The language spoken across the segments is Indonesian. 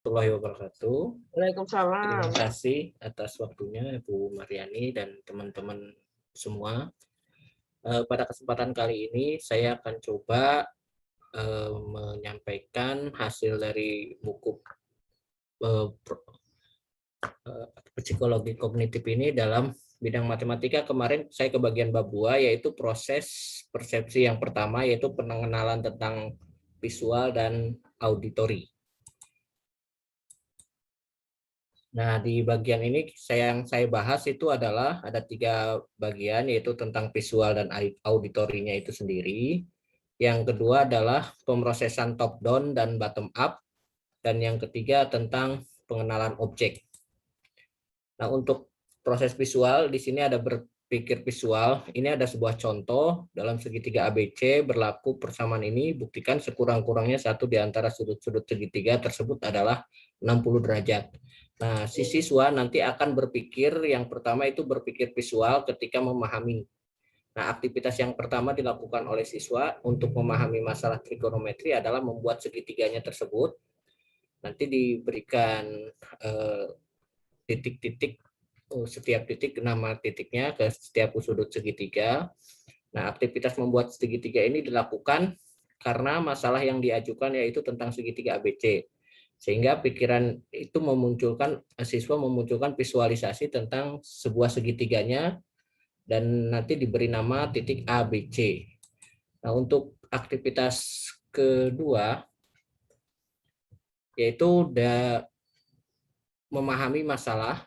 Warahmatullahi wabarakatuh. Terima Waalaikumsalam. kasih atas waktunya Bu Mariani dan teman-teman semua. Pada kesempatan kali ini saya akan coba menyampaikan hasil dari buku psikologi kognitif ini dalam bidang matematika. Kemarin saya ke bagian bab 2, yaitu proses persepsi yang pertama, yaitu pengenalan tentang visual dan auditori. Nah, di bagian ini yang saya bahas itu adalah ada 3 bagian, yaitu tentang visual dan auditorinya itu sendiri. Yang kedua adalah pemrosesan top down dan bottom up. Dan yang ketiga tentang pengenalan objek. Nah, untuk proses visual di sini ada berpikir visual. Ini ada sebuah contoh dalam segitiga ABC berlaku persamaan ini. Buktikan sekurang-kurangnya satu di antara sudut-sudut segitiga tersebut adalah 60 derajat. Nah, si siswa nanti akan berpikir, yang pertama itu berpikir visual ketika memahami. Nah, aktivitas yang pertama dilakukan oleh siswa untuk memahami masalah trigonometri adalah membuat segitiganya tersebut. Nanti diberikan titik-titik, setiap titik nama titiknya ke setiap sudut segitiga. Nah, aktivitas membuat segitiga ini dilakukan karena masalah yang diajukan yaitu tentang segitiga ABC. Sehingga pikiran itu siswa memunculkan visualisasi tentang sebuah segitiganya dan nanti diberi nama titik ABC. Nah, untuk aktivitas kedua yaitu memahami masalah,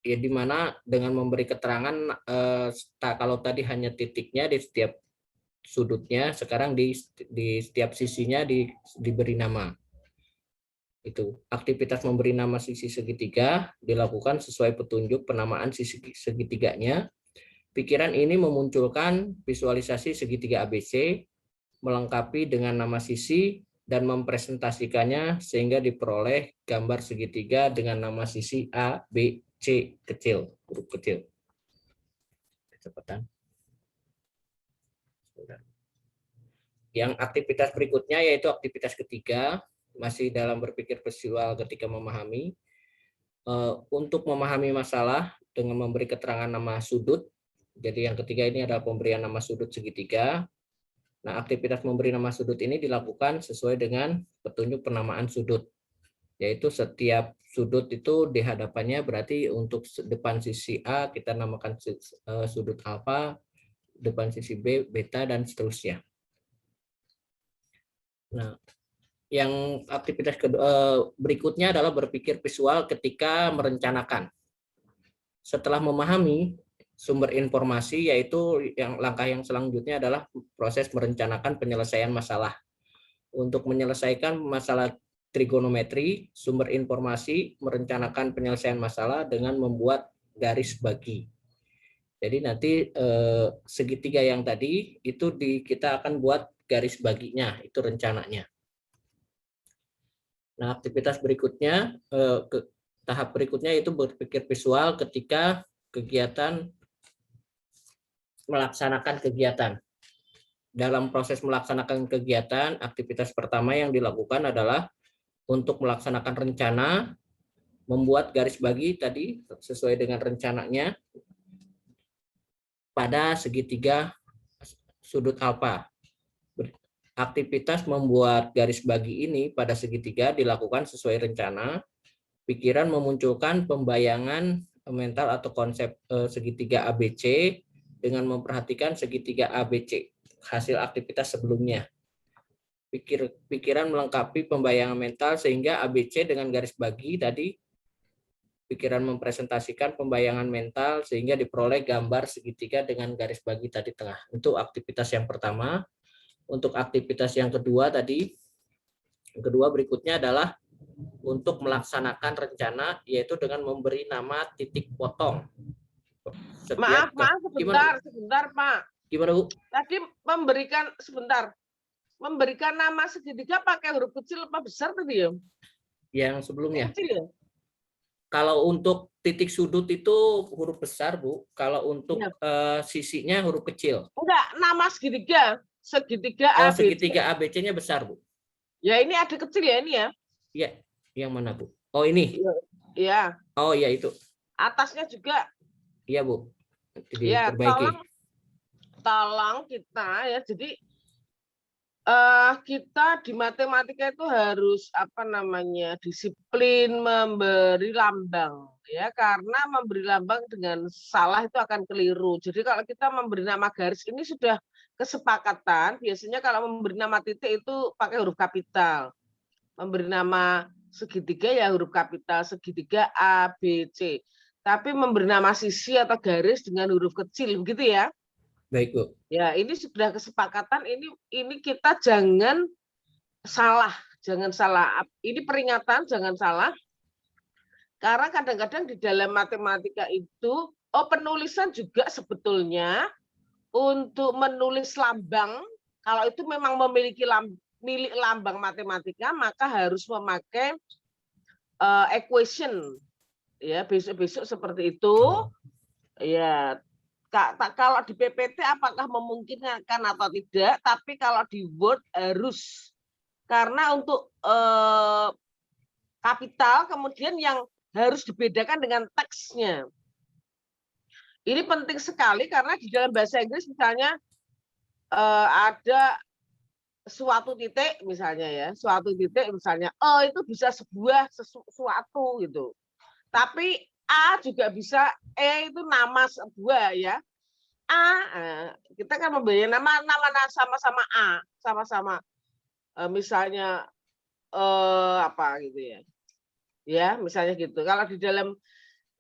ya, di mana dengan memberi keterangan, kalau tadi hanya titiknya di setiap sudutnya, sekarang di setiap sisinya diberi nama. Itu aktivitas memberi nama sisi segitiga dilakukan sesuai petunjuk penamaan sisi segitiganya. Pikiran ini memunculkan visualisasi segitiga ABC, melengkapi dengan nama sisi dan mempresentasikannya sehingga diperoleh gambar segitiga dengan nama sisi A, B, C kecil, huruf kecil. Kecepatan. Yang aktivitas berikutnya yaitu aktivitas ketiga, masih dalam berpikir visual ketika memahami. Untuk memahami masalah dengan memberi keterangan nama sudut. Jadi yang ketiga ini adalah pemberian nama sudut segitiga. Nah, aktivitas memberi nama sudut ini dilakukan sesuai dengan petunjuk penamaan sudut. Yaitu setiap sudut itu di hadapannya, berarti untuk depan sisi A kita namakan sudut alfa, depan sisi B beta, dan seterusnya. Nah, yang aktivitas berikutnya adalah berpikir visual ketika merencanakan. Setelah memahami sumber informasi, yaitu langkah yang selanjutnya adalah proses merencanakan penyelesaian masalah. Untuk menyelesaikan masalah trigonometri, sumber informasi merencanakan penyelesaian masalah dengan membuat garis bagi. Jadi nanti segitiga yang tadi itu kita akan buat garis baginya, itu rencananya. Nah, aktivitas berikutnya, tahap berikutnya itu berpikir visual ketika melaksanakan kegiatan. Dalam proses melaksanakan kegiatan, aktivitas pertama yang dilakukan adalah untuk melaksanakan rencana, membuat garis bagi tadi sesuai dengan rencananya pada segitiga sudut alfa. Aktivitas membuat garis bagi ini pada segitiga dilakukan sesuai rencana. Pikiran memunculkan pembayangan mental atau konsep segitiga ABC dengan memperhatikan segitiga ABC, hasil aktivitas sebelumnya. Pikiran melengkapi pembayangan mental sehingga ABC dengan garis bagi tadi, pikiran mempresentasikan pembayangan mental sehingga diperoleh gambar segitiga dengan garis bagi tadi tengah. Untuk aktivitas yang pertama. Untuk aktivitas yang kedua tadi, yang kedua berikutnya adalah untuk melaksanakan rencana, yaitu dengan memberi nama titik potong. Maaf, sebentar Pak. Gimana Bu? Tadi memberikan nama segitiga pakai huruf kecil apa besar tadi ya? Yang sebelumnya. Kecil ya? Kalau untuk titik sudut itu huruf besar Bu, kalau untuk sisinya huruf kecil. Enggak, nama segitiga. Segitiga ABC. Segitiga ABC-nya besar Bu. Ya ini ada kecil ya ini ya? Iya. Yang mana, Bu? Oh, ini. Ya, Oh, ya itu. atasnya juga. Iya, Bu. Ya, Diperbaiki. tolong kita ya. Jadi kita di matematika itu harus apa namanya disiplin memberi lambang ya, karena memberi lambang dengan salah itu akan keliru. Jadi kalau kita memberi nama garis ini sudah kesepakatan, biasanya kalau memberi nama titik itu pakai huruf kapital, memberi nama segitiga ya huruf kapital, segitiga A B C. Tapi memberi nama sisi atau garis dengan huruf kecil begitu ya. Baik, Bu. Ya, ini sudah kesepakatan, ini kita jangan salah, jangan salah. Ini peringatan jangan salah. Karena kadang-kadang di dalam matematika itu, penulisan juga sebetulnya untuk menulis lambang, kalau itu memang memiliki milik lambang matematika, maka harus memakai equation. Ya, besok-besok seperti itu. Ya, kalau di PPT apakah memungkinkan atau tidak, tapi kalau di Word harus. Karena untuk kapital kemudian yang harus dibedakan dengan teksnya. Ini penting sekali karena di dalam bahasa Inggris misalnya ada suatu titik misalnya ya, suatu titik misalnya itu bisa sebuah sesuatu gitu. Tapi A juga bisa, itu nama sebuah ya. Kita kan memberi nama sama-sama A, sama-sama misalnya apa gitu ya. Ya, misalnya gitu. Kalau di dalam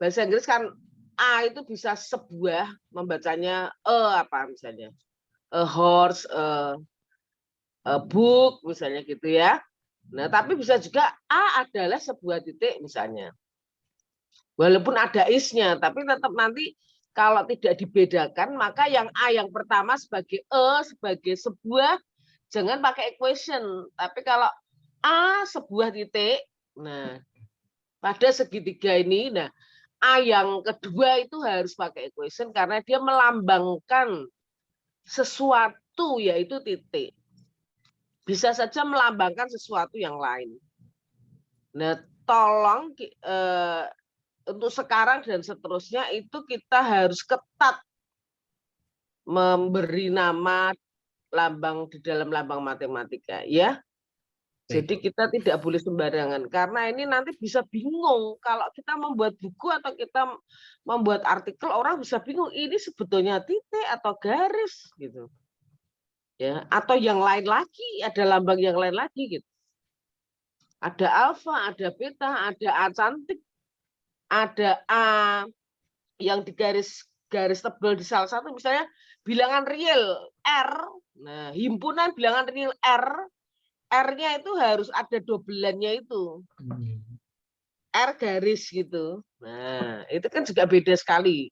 bahasa Inggris kan A itu bisa sebuah, membacanya apa misalnya. A horse, a book misalnya gitu ya. Nah, tapi bisa juga A adalah sebuah titik misalnya. Walaupun ada isnya, tapi tetap nanti kalau tidak dibedakan, maka yang A yang pertama sebagai sebagai sebuah, jangan pakai equation. Tapi kalau A sebuah titik, nah pada segitiga ini, nah A yang kedua itu harus pakai equation karena dia melambangkan sesuatu yaitu titik. Bisa saja melambangkan sesuatu yang lain. Nah, tolong untuk sekarang dan seterusnya itu kita harus ketat memberi nama lambang di dalam lambang matematika ya. Jadi kita tidak boleh sembarangan karena ini nanti bisa bingung kalau kita membuat buku atau kita membuat artikel, orang bisa bingung ini sebetulnya titik atau garis gitu. Ya, atau yang lain lagi, ada lambang yang lain lagi gitu. Ada alfa, ada beta, ada A cantik, ada A yang digaris garis tebal di salah satu, misalnya bilangan real R, nah himpunan bilangan real R-nya itu harus ada dobelannya itu. R garis gitu. Nah, itu kan juga beda sekali.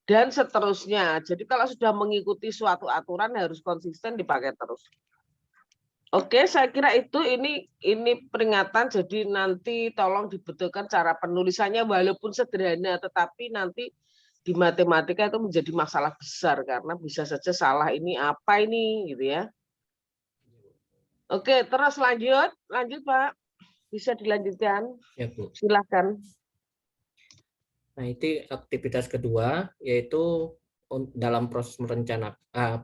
Dan seterusnya. Jadi kalau sudah mengikuti suatu aturan harus konsisten dipakai terus. Oke, saya kira itu ini peringatan, jadi nanti tolong dibetulkan cara penulisannya walaupun sederhana, tetapi nanti di matematika itu menjadi masalah besar karena bisa saja salah ini apa ini gitu ya. Oke, terus lanjut Pak, bisa dilanjutkan. Ya, Bu. Silakan. Nah, itu aktivitas kedua, yaitu dalam proses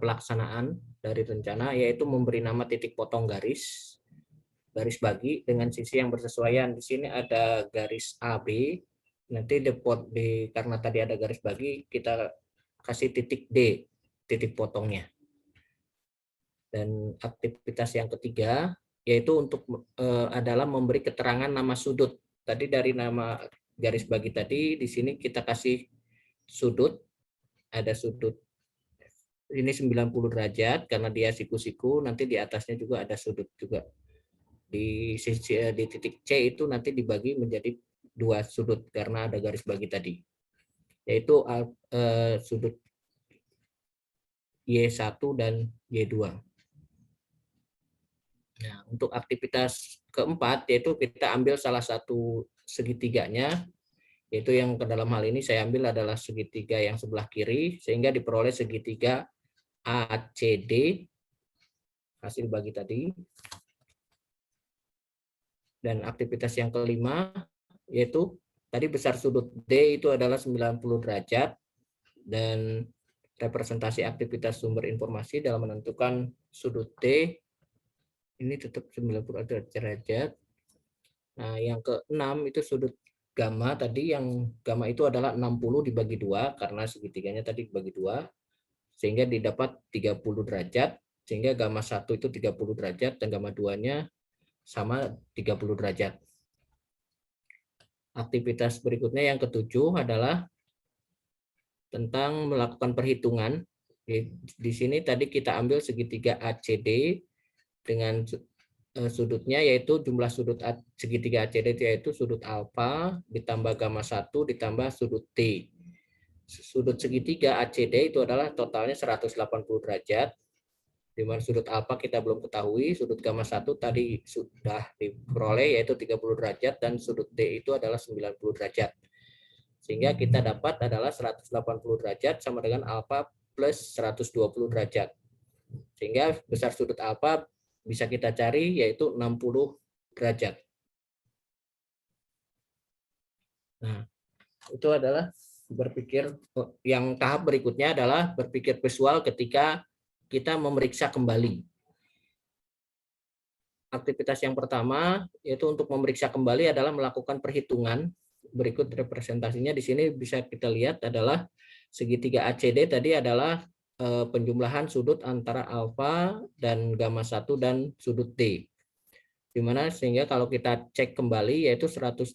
pelaksanaan dari rencana, yaitu memberi nama titik potong garis bagi dengan sisi yang bersesuaian. Di sini ada garis AB, nanti karena tadi ada garis bagi, kita kasih titik D, titik potongnya. Dan aktivitas yang ketiga, yaitu adalah memberi keterangan nama sudut. Tadi dari nama garis bagi tadi, di sini kita kasih sudut, ada sudut ini 90 derajat karena dia siku-siku, nanti di atasnya juga ada sudut juga. Di titik C itu nanti dibagi menjadi 2 sudut karena ada garis bagi tadi. Yaitu sudut Y1 dan Y2. Nah, untuk aktivitas keempat yaitu kita ambil salah satu segitiganya, yaitu yang ke dalam hal ini saya ambil adalah segitiga yang sebelah kiri sehingga diperoleh segitiga ACD hasil bagi tadi. Dan aktivitas yang kelima yaitu tadi besar sudut D itu adalah 90 derajat, dan representasi aktivitas sumber informasi dalam menentukan sudut D ini tetap 90 derajat. Nah, yang keenam itu sudut gamma tadi, yang gamma itu adalah 60 dibagi 2 karena segitiganya tadi dibagi 2 sehingga didapat 30 derajat, sehingga gamma 1 itu 30 derajat dan gamma 2-nya sama 30 derajat. Aktivitas berikutnya yang ketujuh adalah tentang melakukan perhitungan. Di sini tadi kita ambil segitiga ACD dengan sudutnya yaitu jumlah sudut segitiga ACD yaitu sudut alfa ditambah gamma 1 ditambah sudut T. Sudut segitiga ACD itu adalah totalnya 180 derajat, di mana sudut alfa kita belum ketahui, sudut gamma 1 tadi sudah diperoleh yaitu 30 derajat, dan sudut D itu adalah 90 derajat. Sehingga kita dapat adalah 180 derajat sama dengan alfa plus 120 derajat. Sehingga besar sudut alfa bisa kita cari yaitu 60 derajat. Nah, itu adalah berpikir. Yang tahap berikutnya adalah berpikir visual ketika kita memeriksa kembali. Aktivitas yang pertama yaitu untuk memeriksa kembali adalah melakukan perhitungan. Berikut representasinya di sini bisa kita lihat adalah segitiga ACD tadi adalah penjumlahan sudut antara alfa dan gamma 1 dan sudut D. Dimana sehingga kalau kita cek kembali yaitu 180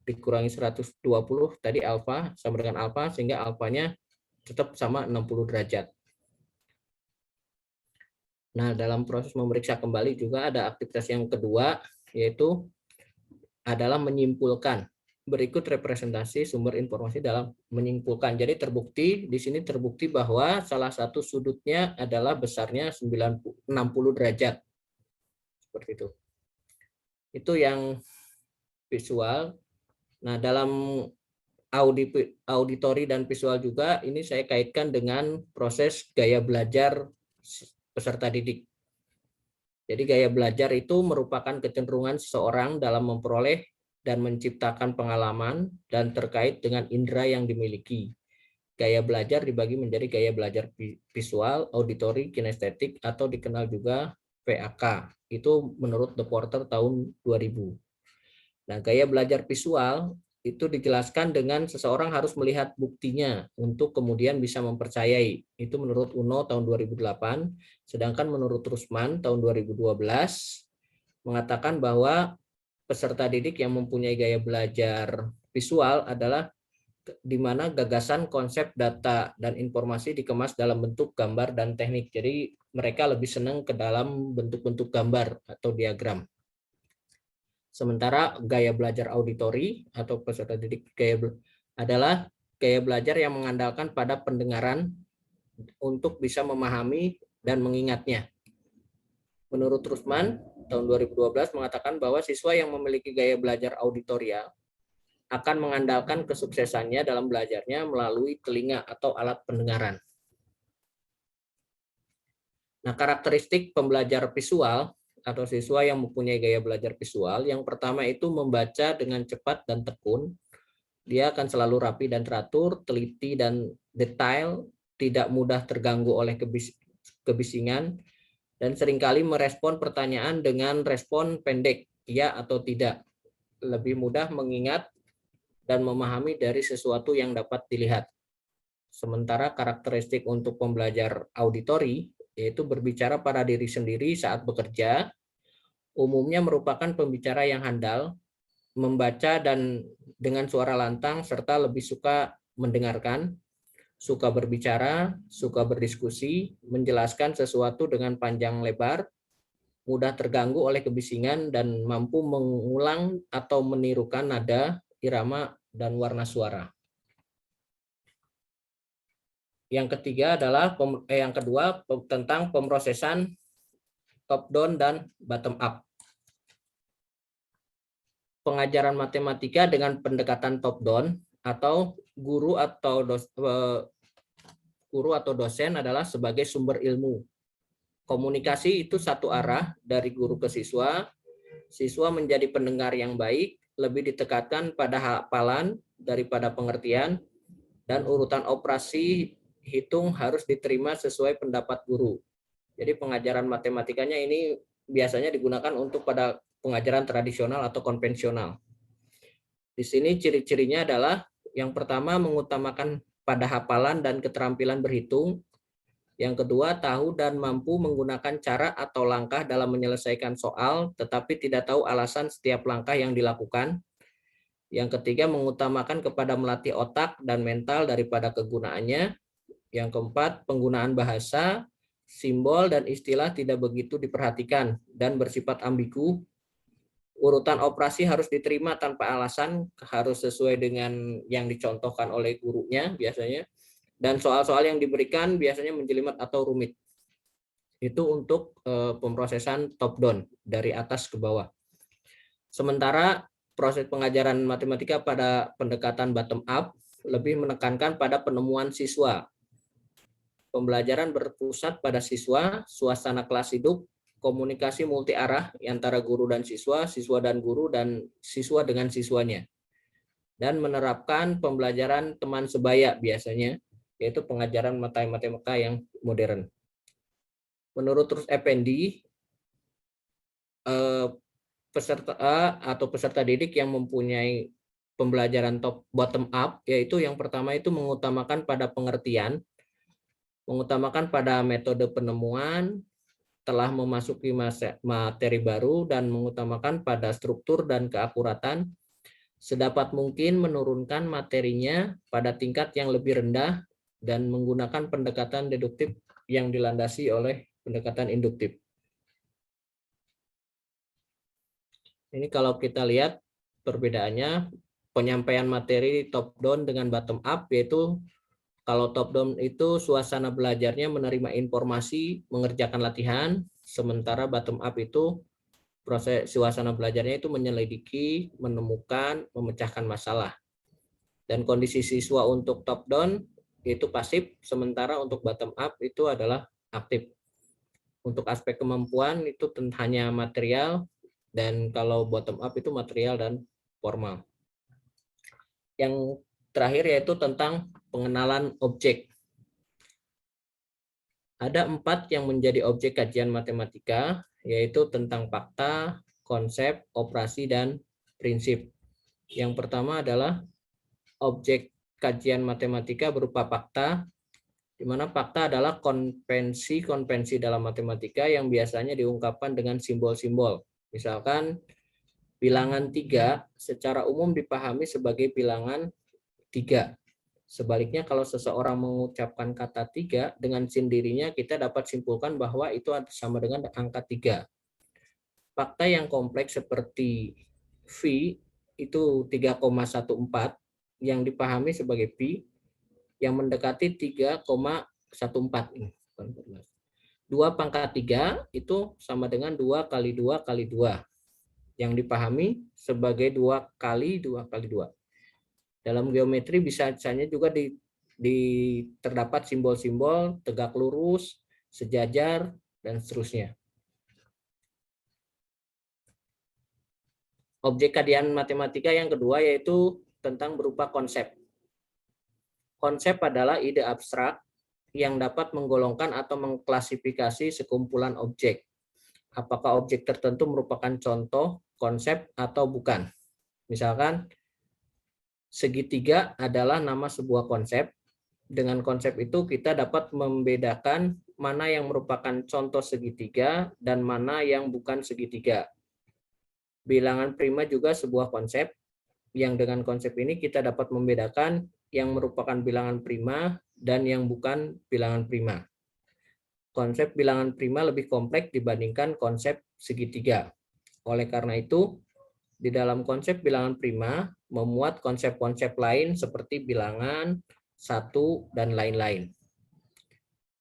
dikurangi 120 tadi alfa sama dengan alfa, sehingga alfanya tetap sama 60 derajat. Nah, dalam proses memeriksa kembali juga ada aktivitas yang kedua yaitu adalah menyimpulkan. Berikut representasi sumber informasi dalam menyimpulkan. Jadi terbukti di sini terbukti bahwa salah satu sudutnya adalah besarnya 60 derajat. Seperti itu. Itu yang visual. Nah, dalam auditori dan visual juga ini saya kaitkan dengan proses gaya belajar peserta didik. Jadi gaya belajar itu merupakan kecenderungan seseorang dalam memperoleh dan menciptakan pengalaman dan terkait dengan indera yang dimiliki. Gaya belajar dibagi menjadi gaya belajar visual, auditory, kinestetik, atau dikenal juga VAK. Itu menurut The Porter tahun 2000. Nah, gaya belajar visual itu dijelaskan dengan seseorang harus melihat buktinya untuk kemudian bisa mempercayai. Itu menurut Uno tahun 2008. Sedangkan menurut Rusman tahun 2012 mengatakan bahwa peserta didik yang mempunyai gaya belajar visual adalah di mana gagasan, konsep, data, dan informasi dikemas dalam bentuk gambar dan teknik. Jadi mereka lebih senang ke dalam bentuk-bentuk gambar atau diagram. Sementara gaya belajar auditori atau peserta didik adalah gaya belajar yang mengandalkan pada pendengaran untuk bisa memahami dan mengingatnya. Menurut Rusman tahun 2012 mengatakan bahwa siswa yang memiliki gaya belajar auditorial akan mengandalkan kesuksesannya dalam belajarnya melalui telinga atau alat pendengaran. Nah, karakteristik pembelajar visual atau siswa yang mempunyai gaya belajar visual, yang pertama itu membaca dengan cepat dan tekun. Dia akan selalu rapi dan teratur, teliti dan detail, tidak mudah terganggu oleh kebisingan, dan seringkali merespon pertanyaan dengan respon pendek, ya atau tidak. Lebih mudah mengingat dan memahami dari sesuatu yang dapat dilihat. Sementara karakteristik untuk pembelajar auditori, yaitu berbicara pada diri sendiri saat bekerja, umumnya merupakan pembicara yang handal, membaca dan dengan suara lantang, serta lebih suka mendengarkan, suka berbicara, suka berdiskusi, menjelaskan sesuatu dengan panjang lebar, mudah terganggu oleh kebisingan, dan mampu mengulang atau menirukan nada, irama, dan warna suara. Yang ketiga adalah yang kedua tentang pemrosesan top down dan bottom up. Pengajaran matematika dengan pendekatan top down atau guru atau dosen adalah sebagai sumber ilmu. Komunikasi itu satu arah dari guru ke siswa, Siswa menjadi pendengar yang baik, lebih ditekankan pada hafalan daripada pengertian, dan urutan operasi hitung harus diterima sesuai pendapat guru. Jadi pengajaran matematikanya ini biasanya digunakan untuk pada pengajaran tradisional atau konvensional. Di sini ciri-cirinya adalah yang pertama mengutamakan pada hafalan dan keterampilan berhitung. Yang kedua, tahu dan mampu menggunakan cara atau langkah dalam menyelesaikan soal, tetapi tidak tahu alasan setiap langkah yang dilakukan. Yang ketiga, mengutamakan kepada melatih otak dan mental daripada kegunaannya. Yang keempat, penggunaan bahasa, simbol, dan istilah tidak begitu diperhatikan dan bersifat ambigu. Urutan operasi harus diterima tanpa alasan, harus sesuai dengan yang dicontohkan oleh gurunya biasanya. Dan soal-soal yang diberikan biasanya menjelimet atau rumit. Itu untuk pemrosesan top down, dari atas ke bawah. Sementara proses pengajaran matematika pada pendekatan bottom up lebih menekankan pada penemuan siswa. Pembelajaran berpusat pada siswa, suasana kelas hidup, komunikasi multi arah antara guru dan siswa, siswa dan guru, dan siswa dengan siswanya. Dan menerapkan pembelajaran teman sebaya biasanya, yaitu pengajaran matematika yang modern. Menurut Ruth Effendi, peserta atau peserta didik yang mempunyai pembelajaran top bottom up, yaitu yang pertama itu mengutamakan pada pengertian, mengutamakan pada metode penemuan, telah memasuki materi baru, dan mengutamakan pada struktur dan keakuratan, sedapat mungkin menurunkan materinya pada tingkat yang lebih rendah, dan menggunakan pendekatan deduktif yang dilandasi oleh pendekatan induktif. Ini kalau kita lihat perbedaannya, penyampaian materi top down dengan bottom up, yaitu kalau top down itu suasana belajarnya menerima informasi, mengerjakan latihan, sementara bottom up itu proses suasana belajarnya itu menyelidiki, menemukan, memecahkan masalah. Dan kondisi siswa untuk top down itu pasif, sementara untuk bottom up itu adalah aktif. Untuk aspek kemampuan itu hanya material, dan kalau bottom up itu material dan formal. Yang terakhir yaitu tentang pengenalan objek. Ada 4 yang menjadi objek kajian matematika, yaitu tentang fakta, konsep, operasi, dan prinsip. Yang pertama adalah objek kajian matematika berupa fakta, di mana fakta adalah konvensi-konvensi dalam matematika yang biasanya diungkapkan dengan simbol-simbol. Misalkan bilangan 3 secara umum dipahami sebagai bilangan 3. Sebaliknya kalau seseorang mengucapkan kata 3 dengan sendirinya, kita dapat simpulkan bahwa itu sama dengan angka 3. Fakta yang kompleks seperti V itu 3,14 yang dipahami sebagai pi yang mendekati 3,14. 2 pangkat 3 itu sama dengan 2 kali 2 kali 2 yang dipahami sebagai 2 kali 2 kali 2. Dalam geometri biasanya juga terdapat simbol-simbol tegak lurus, sejajar, dan seterusnya. Objek kajian matematika yang kedua yaitu tentang berupa konsep. Konsep adalah ide abstrak yang dapat menggolongkan atau mengklasifikasi sekumpulan objek. Apakah objek tertentu merupakan contoh, konsep, atau bukan. Misalkan, segitiga adalah nama sebuah konsep. Dengan konsep itu kita dapat membedakan mana yang merupakan contoh segitiga dan mana yang bukan segitiga. Bilangan prima juga sebuah konsep, yang dengan konsep ini kita dapat membedakan yang merupakan bilangan prima dan yang bukan bilangan prima. Konsep bilangan prima lebih kompleks dibandingkan konsep segitiga. Oleh karena itu, di dalam konsep bilangan prima memuat konsep-konsep lain seperti bilangan, satu, dan lain-lain.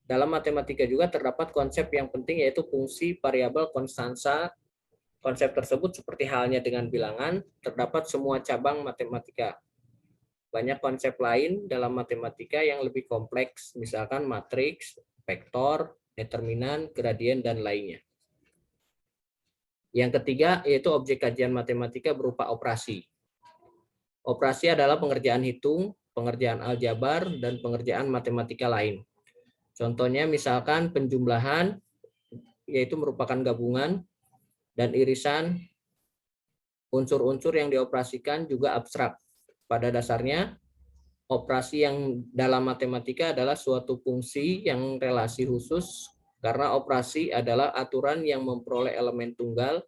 Dalam matematika juga terdapat konsep yang penting yaitu fungsi, variabel, konstansa. Konsep tersebut seperti halnya dengan bilangan, terdapat semua cabang matematika. Banyak konsep lain dalam matematika yang lebih kompleks, misalkan matriks, vektor, determinan, gradien, dan lainnya. Yang ketiga yaitu objek kajian matematika berupa operasi. Operasi adalah pengerjaan hitung, pengerjaan aljabar, dan pengerjaan matematika lain. Contohnya misalkan penjumlahan, yaitu merupakan gabungan, dan irisan. Unsur-unsur yang dioperasikan juga abstrak. Pada dasarnya, operasi yang dalam matematika adalah suatu fungsi yang relasi khusus, karena operasi adalah aturan yang memperoleh elemen tunggal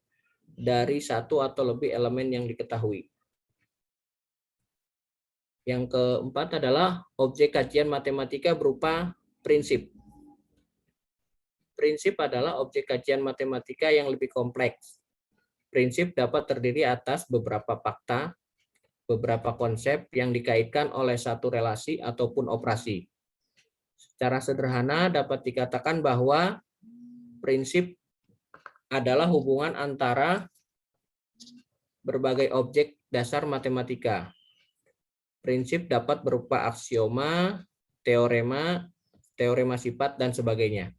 dari satu atau lebih elemen yang diketahui. Yang keempat adalah objek kajian matematika berupa prinsip. Prinsip adalah objek kajian matematika yang lebih kompleks. Prinsip dapat terdiri atas beberapa fakta, beberapa konsep yang dikaitkan oleh satu relasi ataupun operasi. Secara sederhana dapat dikatakan bahwa prinsip adalah hubungan antara berbagai objek dasar matematika. Prinsip dapat berupa aksioma, teorema, teorema sifat, dan sebagainya.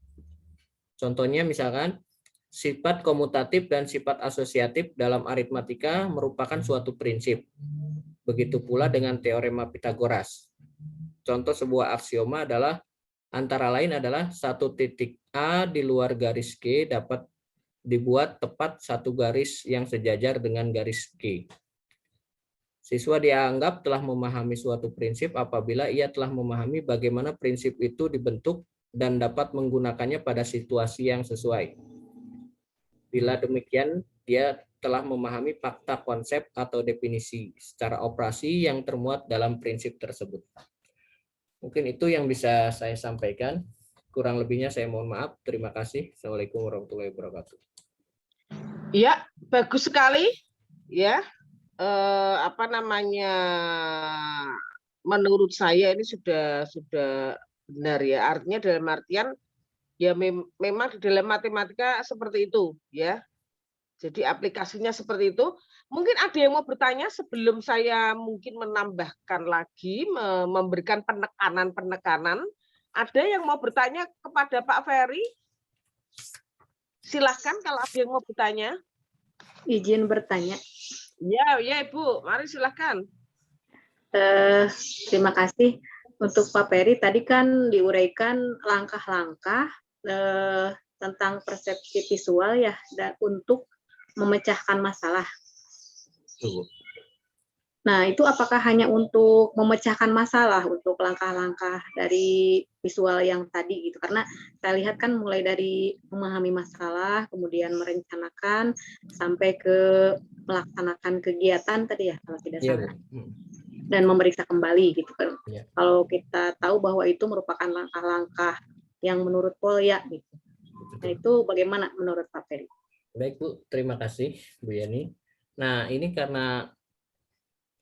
Contohnya misalkan, sifat komutatif dan sifat asosiatif dalam aritmatika merupakan suatu prinsip. Begitu pula dengan teorema Pitagoras. Contoh sebuah aksioma adalah antara lain adalah satu titik A di luar garis G dapat dibuat tepat satu garis yang sejajar dengan garis G. Siswa dianggap telah memahami suatu prinsip apabila ia telah memahami bagaimana prinsip itu dibentuk dan dapat menggunakannya pada situasi yang sesuai. Bila demikian, dia telah memahami fakta, konsep, atau definisi secara operasi yang termuat dalam prinsip tersebut. Mungkin itu yang bisa saya sampaikan. Kurang lebihnya saya mohon maaf. Terima kasih. Assalamualaikum warahmatullahi wabarakatuh. Ya, bagus sekali. Ya, menurut saya ini sudah benar ya. Artinya dalam artian ya memang di dalam matematika seperti itu ya. Jadi aplikasinya seperti itu. Mungkin ada yang mau bertanya sebelum saya mungkin menambahkan lagi, memberikan penekanan. Ada yang mau bertanya kepada Pak Ferry? Silahkan kalau ada yang mau bertanya. Izin bertanya. Ya Ibu, mari silahkan. Terima kasih untuk Pak Ferry. Tadi kan diuraikan langkah-langkah tentang persepsi visual ya, dan untuk memecahkan masalah. Nah, itu apakah hanya untuk memecahkan masalah, untuk langkah-langkah dari visual yang tadi gitu? Karena saya lihat kan mulai dari memahami masalah, kemudian merencanakan, sampai ke melaksanakan kegiatan tadi ya, kalau tidak salah. Dan memeriksa kembali gitu kan. Ya. Kalau kita tahu bahwa itu merupakan langkah-langkah yang menurut Polya gitu. Nah, itu bagaimana menurut Pak Ferry? Baik Bu, terima kasih Bu Yani. Nah, ini karena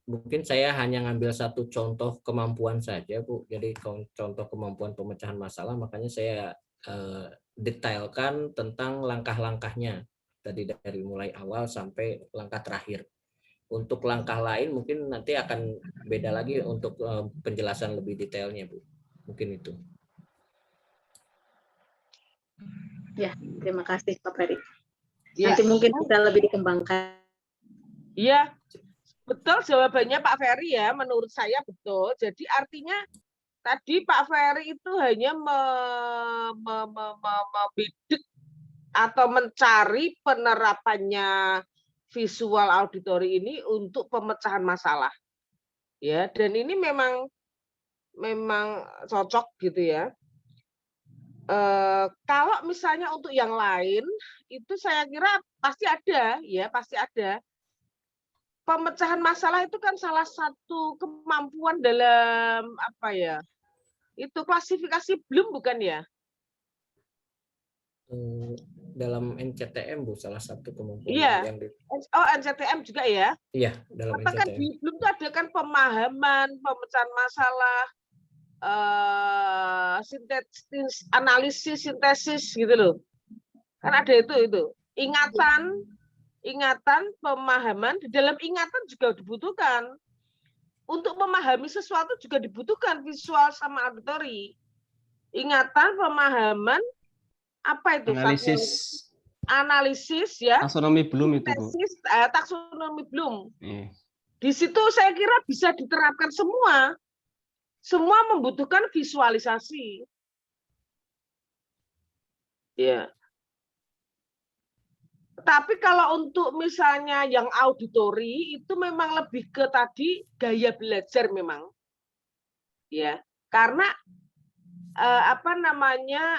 mungkin saya hanya ngambil satu contoh kemampuan saja, Bu. Jadi contoh kemampuan pemecahan masalah, makanya saya detailkan tentang langkah-langkahnya. Tadi dari mulai awal sampai langkah terakhir. Untuk langkah lain mungkin nanti akan beda lagi untuk penjelasan lebih detailnya, Bu. Mungkin itu. Ya, terima kasih Pak Ferry. Ya. Nanti mungkin bisa lebih dikembangkan. Iya. Betul jawabannya Pak Ferry ya, menurut saya betul. Jadi artinya tadi Pak Ferry itu hanya membidik atau mencari penerapannya visual auditory ini untuk pemecahan masalah. Ya, dan ini memang cocok gitu ya. Kalau misalnya untuk yang lain itu saya kira pasti ada ya, pasti ada. Pemecahan masalah itu kan salah satu kemampuan dalam apa ya? Itu klasifikasi Bloom bukan ya? Dalam NCTM Bu, salah satu kemampuan iya. yang Oh, NCTM juga ya? Iya, dalam NCTM. Kan di Bloom itu ada kan pemahaman, pemecahan masalah, analisis, sintesis gitu loh. Kan ada itu. Ingatan, pemahaman, di dalam ingatan juga dibutuhkan. Untuk memahami sesuatu juga dibutuhkan visual sama auditory. Ingatan, pemahaman, apa itu? Analisis. analisis ya, Taksonomi Bloom itu, Bu. tesis, taksonomi Bloom. Iya. Di situ saya kira bisa diterapkan semua. Semua membutuhkan visualisasi. Ya. Tapi kalau untuk misalnya yang auditori itu memang lebih ke tadi gaya belajar memang. Ya. Karena apa namanya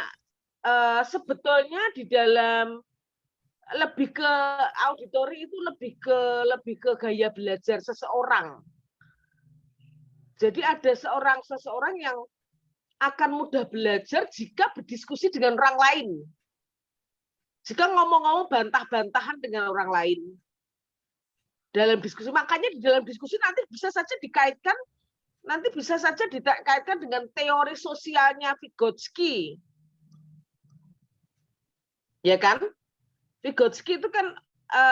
sebetulnya di dalam lebih ke auditori itu lebih ke gaya belajar seseorang. Jadi ada seseorang yang akan mudah belajar jika berdiskusi dengan orang lain. Jika ngomong-ngomong bantah-bantahan dengan orang lain. Dalam diskusi, makanya di dalam diskusi nanti bisa saja dikaitkan dengan teori sosialnya Vygotsky. Ya kan? Vygotsky itu kan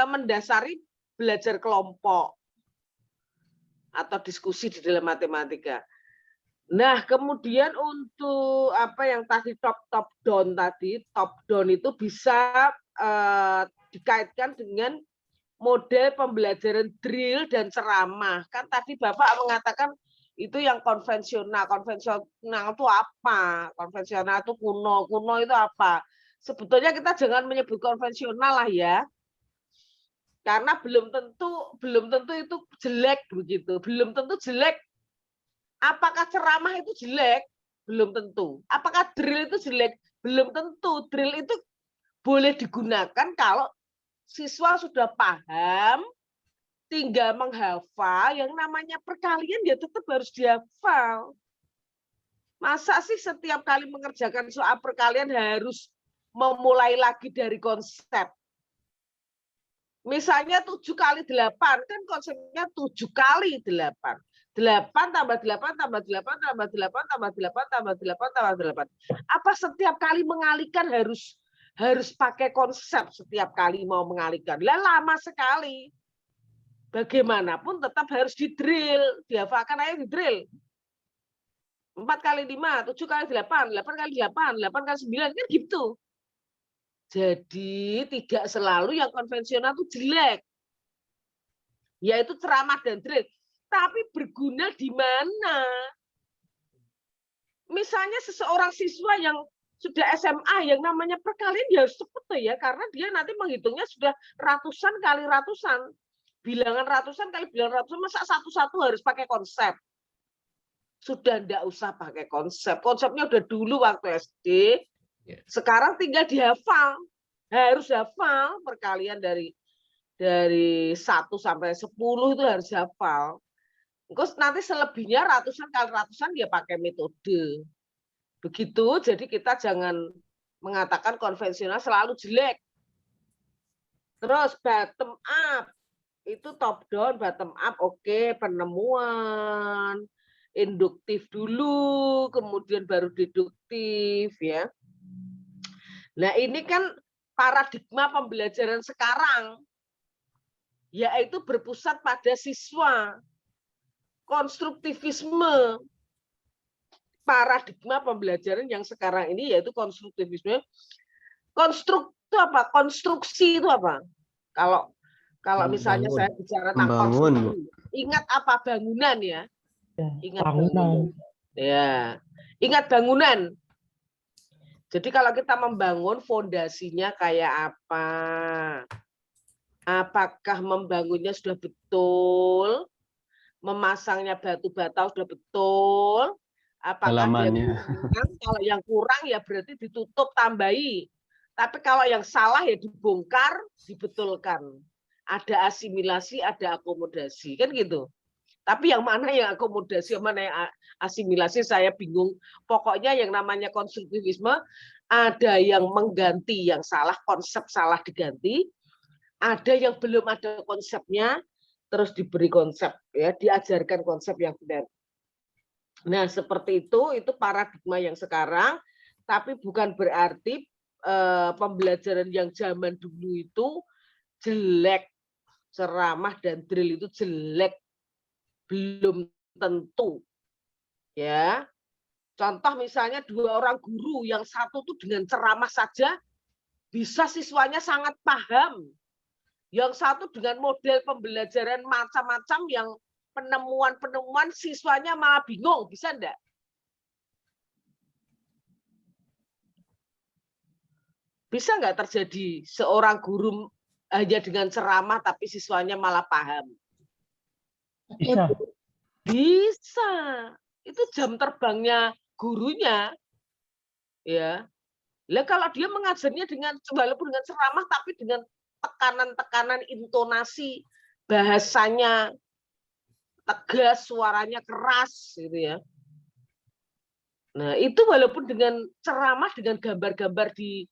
mendasari belajar kelompok atau diskusi di dalam matematika. Nah, kemudian untuk apa yang tadi top down itu bisa dikaitkan dengan model pembelajaran drill dan ceramah. Kan tadi Bapak mengatakan itu yang konvensional. Konvensional itu apa? Konvensional itu kuno. Kuno itu apa? Sebetulnya kita jangan menyebut konvensional lah ya. Karena belum tentu itu jelek begitu. Belum tentu jelek. Apakah ceramah itu jelek? Belum tentu. Apakah drill itu jelek? Belum tentu. Drill itu boleh digunakan kalau siswa sudah paham, tinggal menghafal, yang namanya perkalian ya tetap harus dihafal. Masa sih setiap kali mengerjakan soal perkalian harus memulai lagi dari konsep? Misalnya 7 kali 8, kan konsepnya 7 kali 8. 8 tambah 8 tambah 8 tambah 8 tambah 8 tambah 8 tambah 8. Apa setiap kali mengalihkan harus pakai konsep setiap kali mau mengalihkan? Lah lama sekali. Bagaimanapun tetap harus di-drill, dihafalkan aja di-drill. 4 kali 5, 7 kali 8, 8 kali 8, 8 kali 9, kan gitu. Jadi tidak selalu yang konvensional itu jelek. Yaitu ceramah dan drill. Tapi berguna di mana? Misalnya seseorang siswa yang sudah SMA yang namanya perkalian ya harus cepat ya, karena dia nanti menghitungnya sudah ratusan kali ratusan. Bilangan ratusan kali bilangan ratusan, masa satu-satu harus pakai konsep? Sudah enggak usah pakai konsep. Konsepnya udah dulu waktu SD. Sekarang tinggal dihafal. Harus hafal perkalian dari 1 sampai 10 itu harus hafal. Terus nanti selebihnya ratusan kali ratusan dia pakai metode. Begitu, jadi kita jangan mengatakan konvensional selalu jelek. Terus bottom up. Itu top down, bottom up, oke, penemuan, induktif dulu, kemudian baru deduktif ya. Nah, ini kan paradigma pembelajaran sekarang, yaitu berpusat pada siswa. Konstruktivisme. Paradigma pembelajaran yang sekarang ini yaitu konstruktivisme. Konstruk itu apa? Konstruksi itu apa? Kalau misalnya saya bicara tentang konstruksi, ingat apa? Bangunan ya. Ingat bangunan. Ya. Ingat bangunan. Jadi kalau kita membangun fondasinya kayak apa? Apakah membangunnya sudah betul? Memasangnya batu bata sudah betul? Apakah dia kurang? Kalau yang kurang ya berarti ditutup, tambahi. Tapi kalau yang salah ya dibongkar, dibetulkan. Ada asimilasi, ada akomodasi, kan gitu. Tapi yang mana yang akomodasi, yang mana yang asimilasi saya bingung. Pokoknya yang namanya konstruktivisme, ada yang mengganti yang salah, konsep salah diganti. Ada yang belum ada konsepnya, terus diberi konsep, ya, diajarkan konsep yang benar. Nah, seperti itu paradigma yang sekarang, tapi bukan berarti pembelajaran yang zaman dulu itu jelek, ceramah dan drill itu jelek, belum tentu. Ya. Contoh misalnya 2 orang guru, yang satu tuh dengan ceramah saja bisa siswanya sangat paham. Yang satu dengan model pembelajaran macam-macam yang penemuan-penemuan siswanya malah bingung, bisa enggak? Bisa nggak terjadi seorang guru hanya dengan ceramah tapi siswanya malah paham? Bisa. Bisa. Itu jam terbangnya gurunya. Ya. Lah kalau dia mengajarnya dengan walaupun dengan ceramah tapi dengan tekanan-tekanan intonasi, bahasanya tegas, suaranya keras gitu ya. Nah, itu walaupun dengan ceramah dengan gambar-gambar di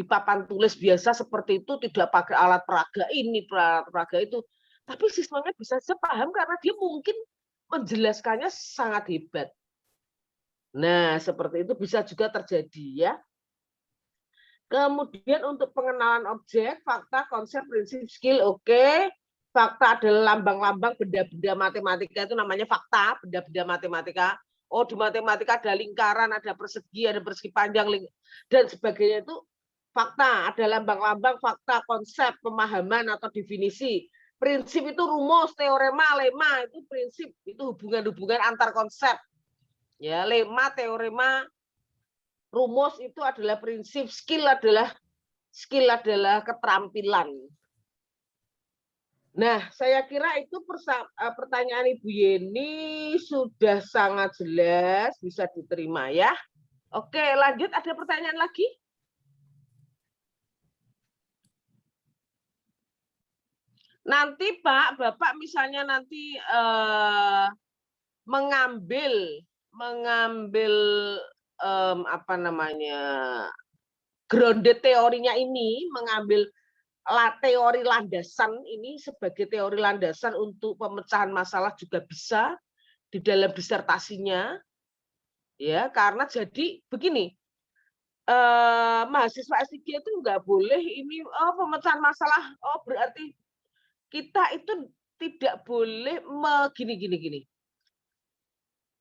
papan tulis biasa seperti itu, tidak pakai alat peraga ini, peraga itu, tapi siswanya bisa sepaham karena dia mungkin menjelaskannya sangat hebat. Nah, seperti itu bisa juga terjadi ya. Kemudian untuk pengenalan objek, fakta, konsep, prinsip, skill, oke. Fakta adalah lambang-lambang benda-benda matematika, itu namanya fakta, benda-benda matematika. Oh, di matematika ada lingkaran, ada persegi panjang, dan sebagainya itu fakta, ada lambang-lambang, fakta, konsep, pemahaman atau definisi. Prinsip itu rumus, teorema, lema, itu prinsip, itu hubungan-hubungan antar konsep. Ya, lema, teorema, rumus itu adalah prinsip, skill adalah keterampilan. Nah, saya kira itu pertanyaan Ibu Yeni sudah sangat jelas, bisa diterima ya. Oke, lanjut, ada pertanyaan lagi? Nanti Pak, Bapak misalnya nanti mengambil apa namanya, grounded teorinya ini, mengambil teori landasan ini sebagai teori landasan untuk pemecahan masalah juga bisa di dalam disertasinya, ya, karena jadi begini, mahasiswa S3 itu nggak boleh ini pemecahan masalah, berarti kita itu tidak boleh gini.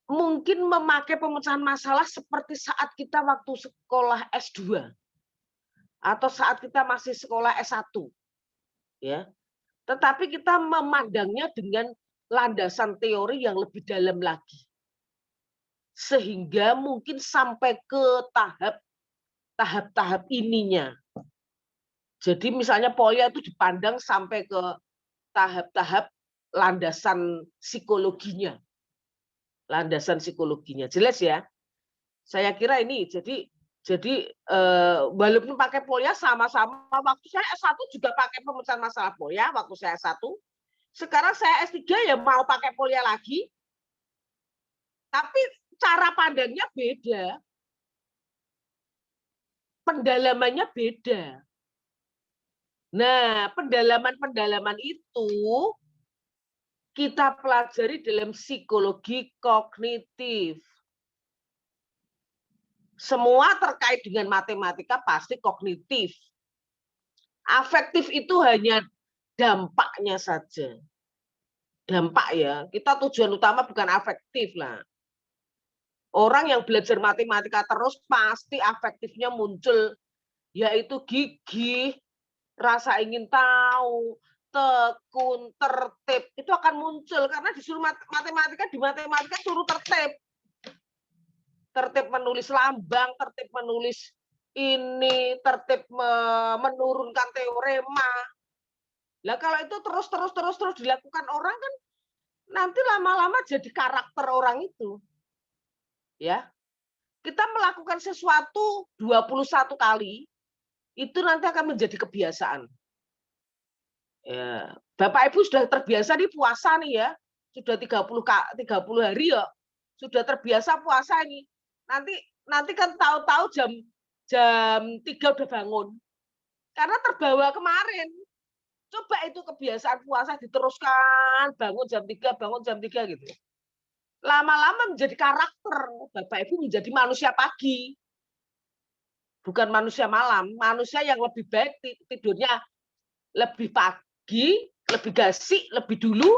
Mungkin memakai pemecahan masalah seperti saat kita waktu sekolah S2 atau saat kita masih sekolah S1. Ya. Tetapi kita memandangnya dengan landasan teori yang lebih dalam lagi. Sehingga mungkin sampai ke tahap-tahap ininya. Jadi misalnya polya itu dipandang sampai ke tahap-tahap landasan psikologinya. Landasan psikologinya. Jelas ya? Saya kira ini jadi walaupun pakai polya sama-sama, waktu saya S1 juga pakai pemecahan masalah polya waktu saya S1. Sekarang saya S3 ya mau pakai polya lagi. Tapi cara pandangnya beda. Pendalamannya beda. Nah, pendalaman-pendalaman itu kita pelajari dalam psikologi kognitif. Semua terkait dengan matematika pasti kognitif. Afektif itu hanya dampaknya saja. Dampak ya, kita tujuan utama bukan afektif lah. Orang yang belajar matematika terus pasti afektifnya muncul, yaitu gigih, rasa ingin tahu, tekun, tertib, itu akan muncul karena disuruh di matematika suruh tertib. Tertib menulis lambang, tertib menulis ini, tertib menurunkan teorema. Lah kalau itu terus dilakukan orang kan nanti lama-lama jadi karakter orang itu. Ya. Kita melakukan sesuatu 21 kali itu nanti akan menjadi kebiasaan. Ya, Bapak Ibu sudah terbiasa di puasa nih ya. Sudah 30 hari ya. Sudah terbiasa puasa ini. Nanti kan tahu-tahu jam 3 udah bangun. Karena terbawa kemarin. Coba itu kebiasaan puasa diteruskan, bangun jam 3 gitu. Lama-lama menjadi karakter. Bapak Ibu menjadi manusia pagi. Bukan manusia malam, manusia yang lebih baik tidurnya lebih pagi, lebih gasik, lebih dulu,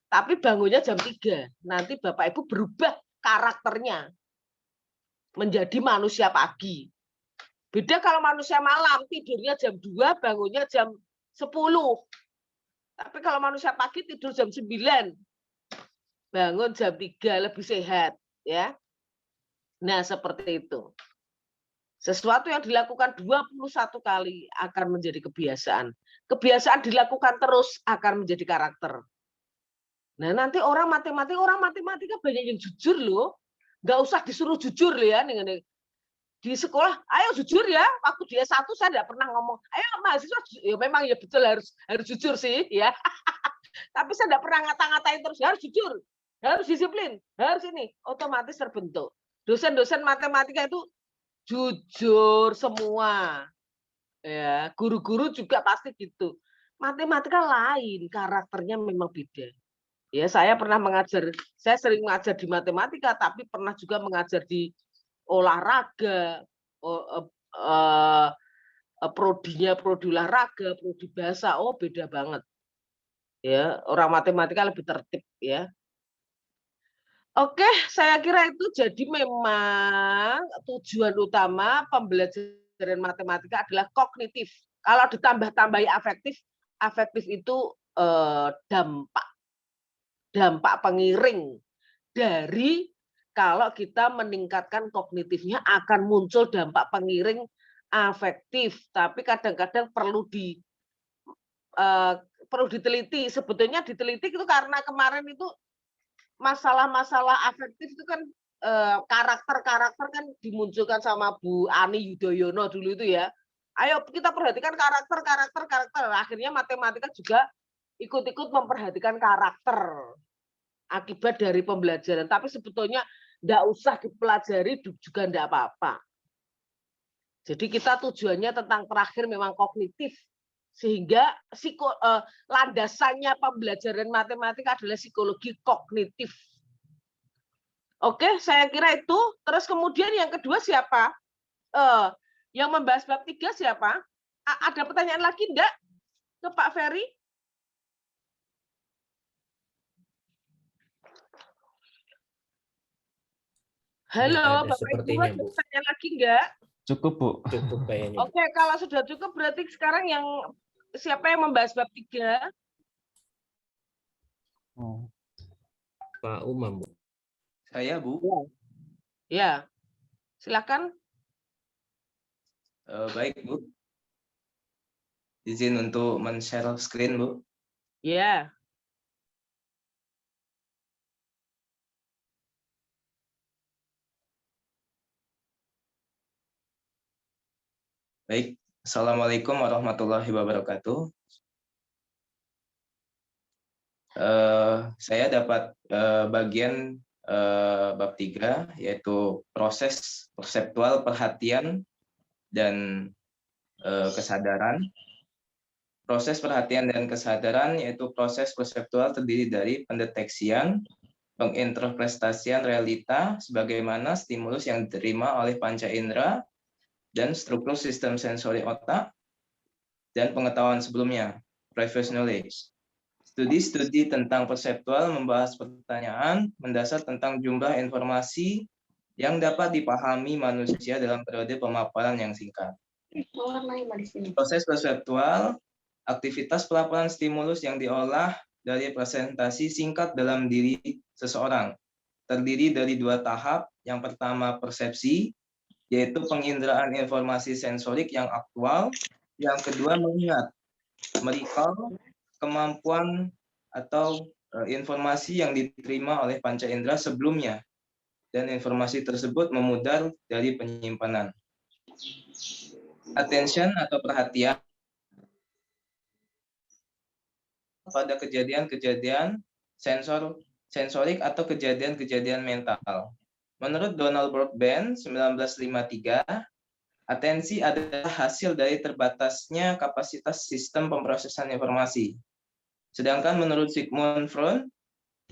tapi bangunnya jam 3. Nanti Bapak Ibu berubah karakternya menjadi manusia pagi. Beda kalau manusia malam, tidurnya jam 2, bangunnya jam 10. Tapi kalau manusia pagi tidur jam 9, bangun jam 3, lebih sehat. Ya. Nah, seperti itu. Sesuatu yang dilakukan 21 kali akan menjadi kebiasaan. Kebiasaan dilakukan terus akan menjadi karakter. Nah, nanti orang matematika banyak yang jujur loh. Nggak usah disuruh jujur loh ya. Di sekolah, ayo jujur ya. Waktu dia 1 saya nggak pernah ngomong, ayo mahasiswa, ya memang ya betul harus jujur sih ya. Tapi saya nggak pernah ngata-ngatain terus, harus jujur, harus disiplin, harus ini. Otomatis terbentuk. Dosen-dosen matematika itu jujur semua. Ya, guru-guru juga pasti gitu. Matematika lain, karakternya memang beda. Ya, saya pernah mengajar, saya sering mengajar di matematika, tapi pernah juga mengajar di olahraga, prodinya prodi olahraga, prodi bahasa, oh beda banget. Ya, orang matematika lebih tertib ya. Oke, saya kira itu jadi memang tujuan utama pembelajaran matematika adalah kognitif. Kalau ditambah-tambahi afektif, afektif itu dampak pengiring dari kalau kita meningkatkan kognitifnya akan muncul dampak pengiring afektif. Tapi kadang-kadang perlu diteliti. Sebetulnya diteliti itu karena kemarin itu masalah-masalah afektif itu kan karakter-karakter kan dimunculkan sama Bu Ani Yudhoyono dulu itu ya. Ayo kita perhatikan karakter. Akhirnya matematika juga ikut-ikut memperhatikan karakter akibat dari pembelajaran. Tapi sebetulnya enggak usah dipelajari juga enggak apa-apa. Jadi kita tujuannya tentang terakhir memang kognitif. Sehingga landasannya pembelajaran matematika adalah psikologi kognitif. Oke, saya kira itu. Terus kemudian yang kedua siapa? Yang membahas bab 3 siapa? Ada pertanyaan lagi enggak ke Pak Ferry? Halo, Ada Bapak Ibu, sepertinya, ada Bu. pertanyaan lagi enggak? Cukup, Bu. Cukup kayaknya, Bu. Oke, kalau sudah cukup berarti sekarang siapa yang membahas bab 3? Oh. Pak Umam, Bu. Saya, Bu. Ya. Silakan. Baik, Bu. Izin untuk men-share screen, Bu. Ya. Baik. Assalamualaikum warahmatullahi wabarakatuh. Saya dapat bagian bab 3, yaitu proses perseptual perhatian dan kesadaran. Proses perhatian dan kesadaran yaitu proses perseptual terdiri dari pendeteksian, penginterpretasian realita sebagaimana stimulus yang diterima oleh panca indera dan struktur sistem sensori otak dan pengetahuan sebelumnya, previous knowledge. Studi-studi tentang perseptual membahas pertanyaan mendasar tentang jumlah informasi yang dapat dipahami manusia dalam periode pemaparan yang singkat. Proses perseptual, aktivitas pelaporan stimulus yang diolah dari presentasi singkat dalam diri seseorang, terdiri dari 2 tahap. Yang pertama persepsi, yaitu penginderaan informasi sensorik yang aktual. Yang kedua mengingat, merecall kemampuan atau informasi yang diterima oleh panca indera sebelumnya, dan informasi tersebut memudar dari penyimpanan. Attention atau perhatian pada kejadian-kejadian sensorik atau kejadian-kejadian mental. Menurut Donald Broadbent 1953, atensi adalah hasil dari terbatasnya kapasitas sistem pemrosesan informasi. Sedangkan menurut Sigmund Freud,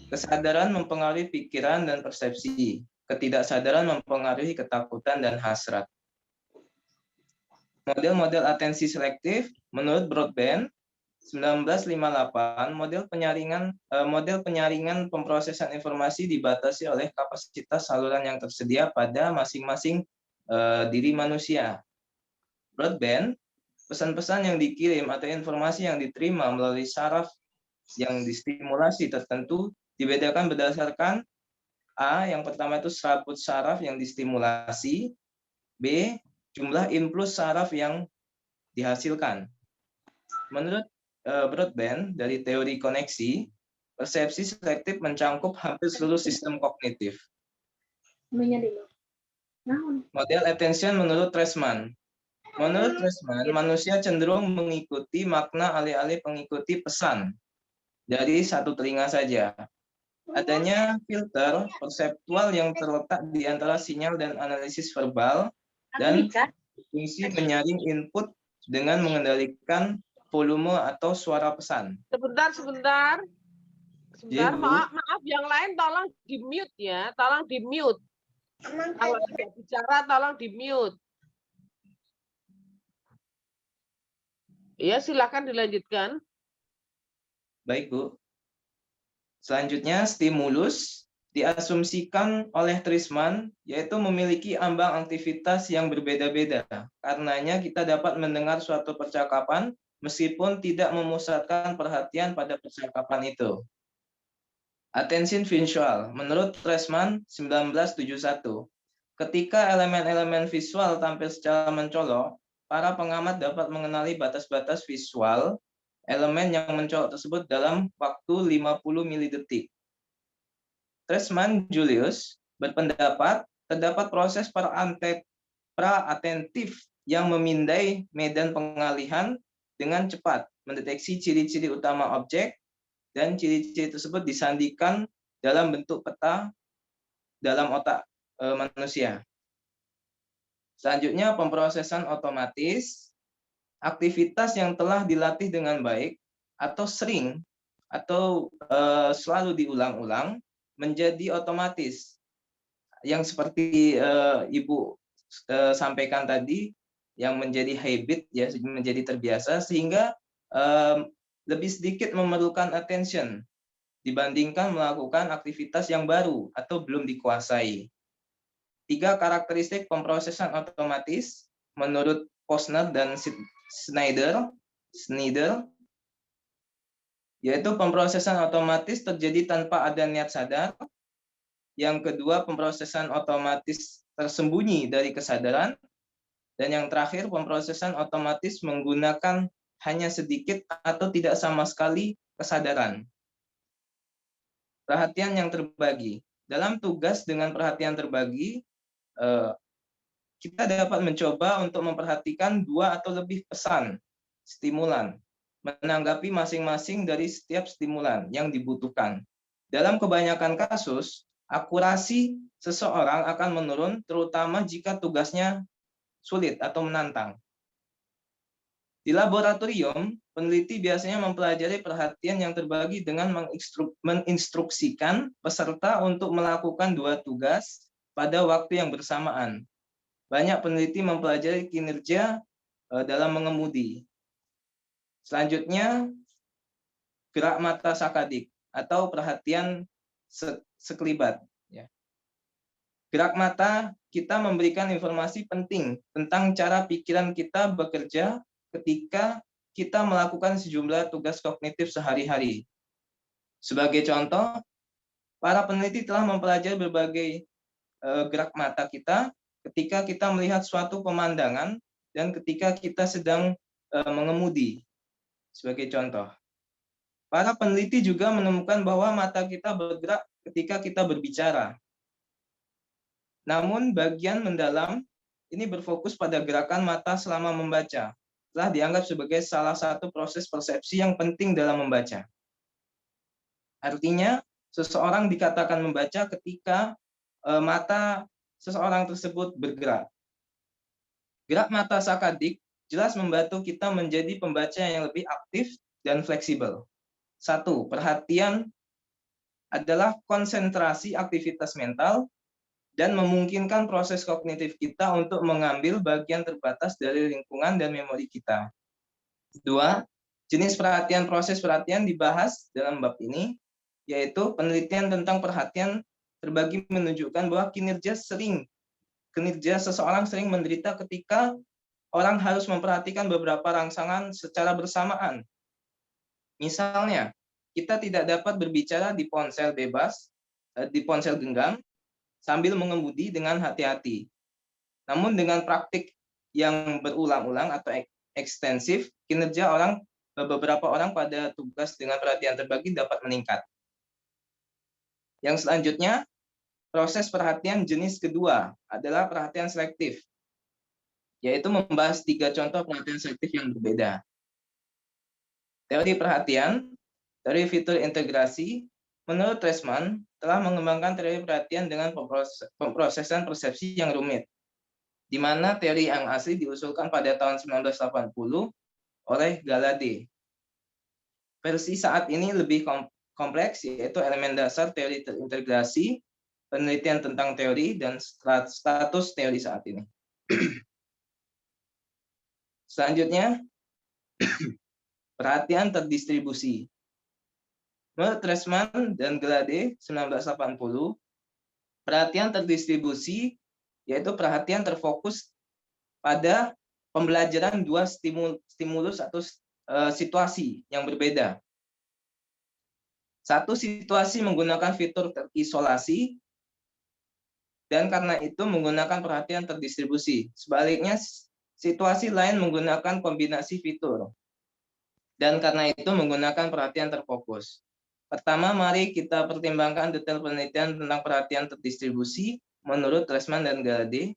kesadaran mempengaruhi pikiran dan persepsi, ketidaksadaran mempengaruhi ketakutan dan hasrat. Model-model atensi selektif menurut Broadbent 1958, model penyaringan pemrosesan informasi dibatasi oleh kapasitas saluran yang tersedia pada masing-masing diri manusia. broadband, pesan-pesan yang dikirim atau informasi yang diterima melalui saraf yang distimulasi tertentu dibedakan berdasarkan A, yang pertama itu serabut saraf yang distimulasi, B, jumlah impuls saraf yang dihasilkan. Menurut broadband dari teori koneksi, persepsi selektif mencangkup hampir seluruh sistem kognitif. Model attention menurut Treisman. Menurut Treisman, manusia cenderung mengikuti makna alih-alih mengikuti pesan dari satu telinga saja. Adanya filter perseptual yang terletak di antara sinyal dan analisis verbal dan fungsi menyaring input dengan mengendalikan volume atau suara pesan. Sebentar. Iya, Bu. Maaf, yang lain tolong di-mute ya, tolong di-mute. Kalau tidak bicara tolong di-mute. Ya, silakan dilanjutkan. Baik, Bu. Selanjutnya, stimulus diasumsikan oleh Treisman, yaitu memiliki ambang aktivitas yang berbeda-beda. Karenanya kita dapat mendengar suatu percakapan meskipun tidak memusatkan perhatian pada percakapan itu. Attention visual, menurut Treisman 1971, ketika elemen-elemen visual tampil secara mencolok, para pengamat dapat mengenali batas-batas visual elemen yang mencolok tersebut dalam waktu 50 milidetik. Treisman Julius berpendapat terdapat proses pra-atentif yang memindai medan pengalihan dengan cepat, mendeteksi ciri-ciri utama objek, dan ciri-ciri tersebut disandikan dalam bentuk peta dalam otak manusia. Selanjutnya, pemrosesan otomatis, aktivitas yang telah dilatih dengan baik atau sering atau selalu diulang-ulang menjadi otomatis. Yang seperti Ibu sampaikan tadi, yang menjadi habit, ya, menjadi terbiasa, sehingga lebih sedikit memerlukan attention dibandingkan melakukan aktivitas yang baru atau belum dikuasai. 3 karakteristik pemrosesan otomatis menurut Posner dan Schneider, yaitu pemrosesan otomatis terjadi tanpa ada niat sadar. Yang kedua, pemrosesan otomatis tersembunyi dari kesadaran. Dan yang terakhir, pemrosesan otomatis menggunakan hanya sedikit atau tidak sama sekali kesadaran. Perhatian yang terbagi. Dalam tugas dengan perhatian terbagi, kita dapat mencoba untuk memperhatikan 2 atau lebih pesan, stimulan, menanggapi masing-masing dari setiap stimulan yang dibutuhkan. Dalam kebanyakan kasus, akurasi seseorang akan menurun, terutama jika tugasnya sulit atau menantang. Di laboratorium, peneliti biasanya mempelajari perhatian yang terbagi dengan menginstruksikan peserta untuk melakukan 2 tugas pada waktu yang bersamaan. Banyak peneliti mempelajari kinerja dalam mengemudi. Selanjutnya, gerak mata sakadik atau perhatian sekelibat. Gerak mata kita memberikan informasi penting tentang cara pikiran kita bekerja ketika kita melakukan sejumlah tugas kognitif sehari-hari. Sebagai contoh, para peneliti telah mempelajari berbagai gerak mata kita ketika kita melihat suatu pemandangan dan ketika kita sedang mengemudi. Sebagai contoh, para peneliti juga menemukan bahwa mata kita bergerak ketika kita berbicara. Namun bagian mendalam ini berfokus pada gerakan mata selama membaca. Telah dianggap sebagai salah satu proses persepsi yang penting dalam membaca. Artinya, seseorang dikatakan membaca ketika mata seseorang tersebut bergerak. Gerak mata sakadik jelas membantu kita menjadi pembaca yang lebih aktif dan fleksibel. 1. Perhatian adalah konsentrasi aktivitas mental dan memungkinkan proses kognitif kita untuk mengambil bagian terbatas dari lingkungan dan memori kita. 2. Jenis perhatian, proses perhatian dibahas dalam bab ini, yaitu penelitian tentang perhatian terbagi menunjukkan bahwa kinerja seseorang sering menderita ketika orang harus memperhatikan beberapa rangsangan secara bersamaan. Misalnya, kita tidak dapat berbicara di ponsel bebas, di ponsel genggam, sambil mengemudi dengan hati-hati. Namun dengan praktik yang berulang-ulang atau ekstensif, kinerja beberapa orang pada tugas dengan perhatian terbagi dapat meningkat. Yang selanjutnya, proses perhatian jenis kedua adalah perhatian selektif, yaitu membahas 3 contoh perhatian selektif yang berbeda. Teori perhatian, teori fitur integrasi, menurut Treisman, telah mengembangkan teori perhatian dengan pemrosesan persepsi yang rumit, di mana teori yang asli diusulkan pada tahun 1980 oleh Galladay. Versi saat ini lebih kompleks, yaitu elemen dasar teori terintegrasi, penelitian tentang teori, dan status teori saat ini. Selanjutnya, perhatian terdistribusi. Menurut Treisman dan Galladay 1980, perhatian terdistribusi yaitu perhatian terfokus pada pembelajaran 2 stimulus atau situasi yang berbeda. Satu situasi menggunakan fitur terisolasi, dan karena itu menggunakan perhatian terdistribusi. Sebaliknya, situasi lain menggunakan kombinasi fitur, dan karena itu menggunakan perhatian terfokus. Pertama, mari kita pertimbangkan detail penelitian tentang perhatian terdistribusi menurut Treisman dan Galladay.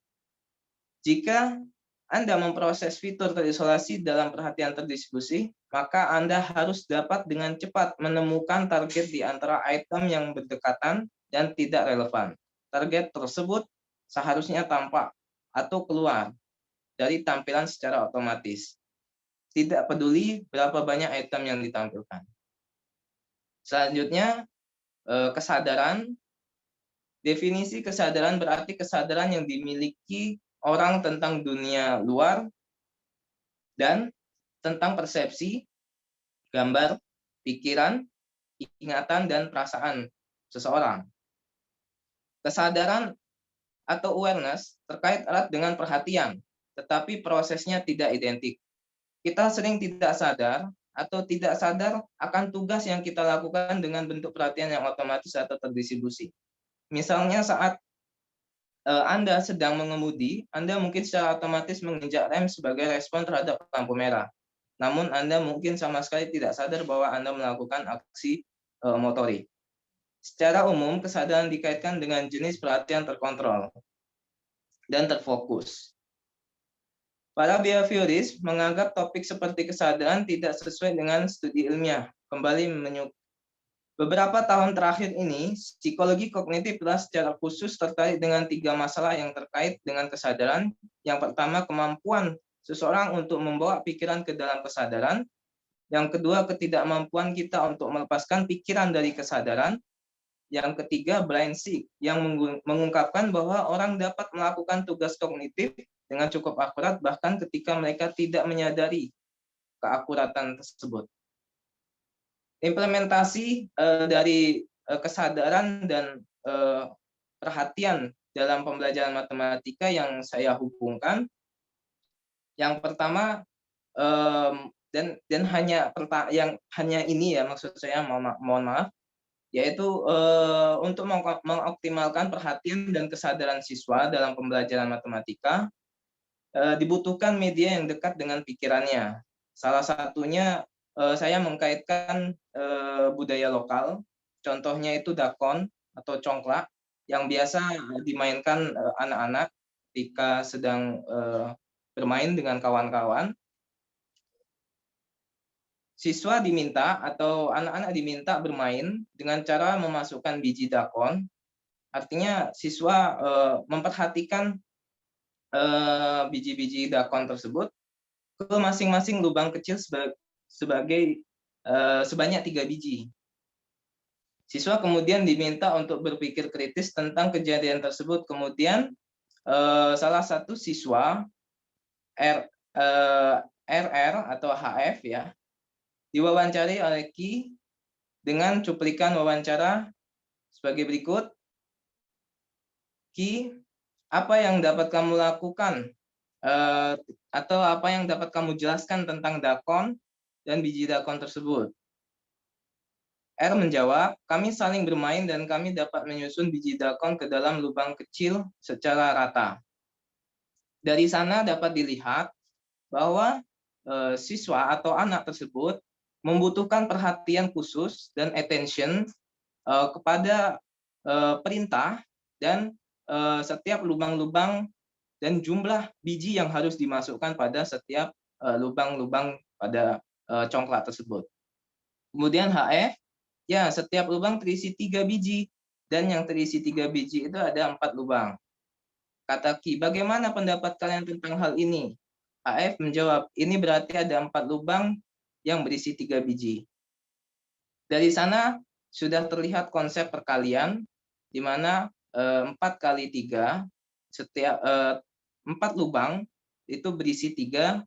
Jika Anda memproses fitur terisolasi dalam perhatian terdistribusi, maka Anda harus dapat dengan cepat menemukan target di antara item yang berdekatan dan tidak relevan. Target tersebut seharusnya tampak atau keluar dari tampilan secara otomatis. Tidak peduli berapa banyak item yang ditampilkan. Selanjutnya, kesadaran. Definisi kesadaran berarti kesadaran yang dimiliki orang tentang dunia luar dan tentang persepsi, gambar, pikiran, ingatan, dan perasaan seseorang. Kesadaran atau awareness terkait erat dengan perhatian, tetapi prosesnya tidak identik. Kita sering tidak sadar atau tidak sadar akan tugas yang kita lakukan dengan bentuk perhatian yang otomatis atau terdistribusi. Misalnya saat Anda sedang mengemudi, Anda mungkin secara otomatis menginjak rem sebagai respon terhadap lampu merah. Namun Anda mungkin sama sekali tidak sadar bahwa Anda melakukan aksi motorik. Secara umum, kesadaran dikaitkan dengan jenis perhatian terkontrol dan terfokus. Para behavioris menganggap topik seperti kesadaran tidak sesuai dengan studi ilmiah. Beberapa tahun terakhir ini, psikologi kognitif telah secara khusus terkait dengan 3 masalah yang terkait dengan kesadaran. Yang pertama, kemampuan seseorang untuk membawa pikiran ke dalam kesadaran. Yang kedua, ketidakmampuan kita untuk melepaskan pikiran dari kesadaran. Yang ketiga, blind seek, yang mengungkapkan bahwa orang dapat melakukan tugas kognitif dengan cukup akurat, bahkan ketika mereka tidak menyadari keakuratan tersebut. Implementasi dari kesadaran dan perhatian dalam pembelajaran matematika yang saya hubungkan, yang pertama dan hanya ini ya maksud saya, mohon maaf, yaitu untuk mengoptimalkan perhatian dan kesadaran siswa dalam pembelajaran matematika dibutuhkan media yang dekat dengan pikirannya. Salah satunya saya mengkaitkan budaya lokal, contohnya itu dakon atau congklak yang biasa dimainkan anak-anak ketika sedang bermain dengan kawan-kawan. Siswa diminta atau anak-anak diminta bermain dengan cara memasukkan biji dakon. Artinya siswa memperhatikan biji-biji dakon tersebut ke masing-masing lubang kecil sebanyak 3 biji. Siswa kemudian diminta untuk berpikir kritis tentang kejadian tersebut. Kemudian salah satu siswa RR atau HF ya diwawancari oleh Ki dengan cuplikan wawancara sebagai berikut. Ki, apa yang dapat kamu lakukan atau apa yang dapat kamu jelaskan tentang dakon dan biji dakon tersebut? R menjawab, kami saling bermain dan kami dapat menyusun biji dakon ke dalam lubang kecil secara rata. Dari sana dapat dilihat bahwa siswa atau anak tersebut membutuhkan perhatian khusus dan attention kepada perintah dan setiap lubang-lubang dan jumlah biji yang harus dimasukkan pada setiap lubang-lubang pada congklak tersebut. Kemudian HF, ya setiap lubang terisi 3 biji dan yang terisi 3 biji itu ada 4 lubang. Kata Ki, bagaimana pendapat kalian tentang hal ini? HF menjawab, ini berarti ada 4 lubang yang berisi 3 biji. Dari sana sudah terlihat konsep perkalian, di mana 4 kali 3, setiap 4 lubang itu berisi 3,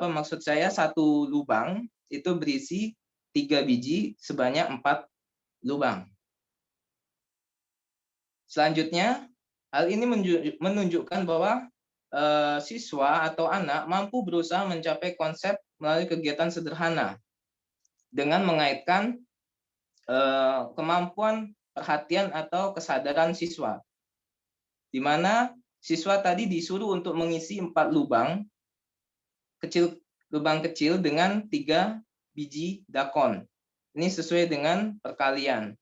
maksud saya 1 lubang itu berisi 3 biji sebanyak 4 lubang. Selanjutnya, hal ini menunjukkan bahwa siswa atau anak mampu berusaha mencapai konsep melalui kegiatan sederhana dengan mengaitkan kemampuan perhatian atau kesadaran siswa, di mana siswa tadi disuruh untuk mengisi 4 lubang kecil dengan 3 biji dakon. Ini sesuai dengan perkalian.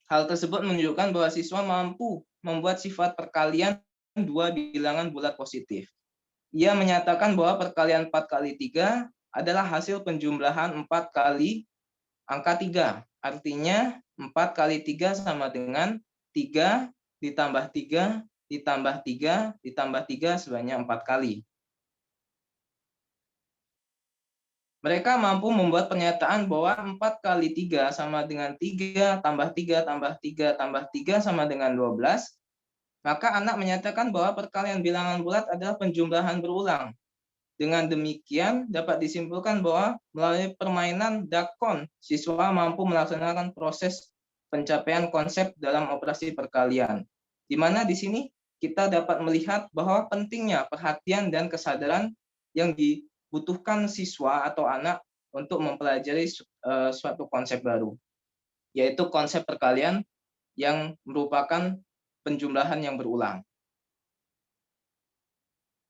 Hal tersebut menunjukkan bahwa siswa mampu membuat sifat perkalian 2 bilangan bulat positif. Ia menyatakan bahwa perkalian 4 kali 3 adalah hasil penjumlahan 4 kali angka 3. Artinya 4 kali 3 sama dengan 3 ditambah 3 ditambah 3 ditambah 3 sebanyak 4 kali. Mereka mampu membuat pernyataan bahwa 4 kali 3 sama dengan 3 tambah 3 tambah 3 tambah 3 sama dengan 12. Maka anak menyatakan bahwa perkalian bilangan bulat adalah penjumlahan berulang. Dengan demikian dapat disimpulkan bahwa melalui permainan dakon, siswa mampu melaksanakan proses pencapaian konsep dalam operasi perkalian. Di mana di sini kita dapat melihat bahwa pentingnya perhatian dan kesadaran yang dibutuhkan siswa atau anak untuk mempelajari suatu konsep baru, yaitu konsep perkalian yang merupakan penjumlahan yang berulang.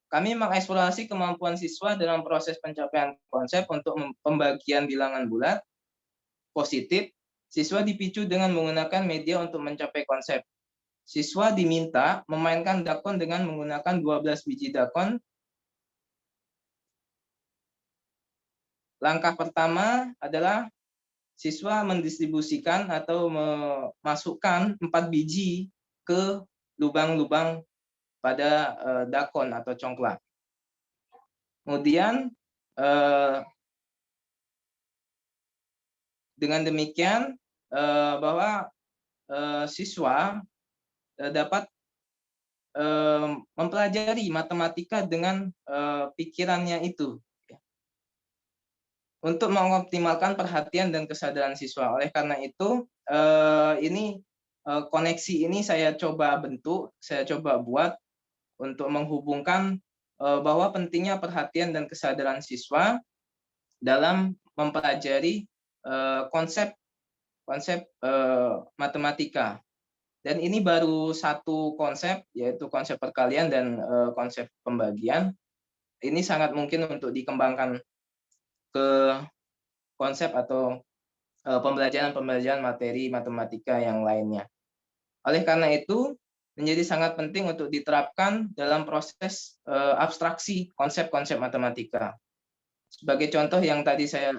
Kami mengeksplorasi kemampuan siswa dalam proses pencapaian konsep untuk pembagian bilangan bulat positif. Siswa dipicu dengan menggunakan media untuk mencapai konsep. Siswa diminta memainkan dakon dengan menggunakan 12 biji dakon. Langkah pertama adalah siswa mendistribusikan atau memasukkan 4 biji ke lubang-lubang pada dakon atau congklak. Kemudian dengan demikian bahwa siswa dapat mempelajari matematika dengan pikirannya itu untuk mengoptimalkan perhatian dan kesadaran siswa. Oleh karena itu, ini koneksi ini saya coba bentuk, saya coba buat untuk menghubungkan bahwa pentingnya perhatian dan kesadaran siswa dalam mempelajari konsep matematika. Dan ini baru satu konsep, yaitu konsep perkalian dan konsep pembagian. Ini sangat mungkin untuk dikembangkan ke konsep atau pembelajaran materi matematika yang lainnya. Oleh karena itu, menjadi sangat penting untuk diterapkan dalam proses abstraksi konsep-konsep matematika. Sebagai contoh yang tadi saya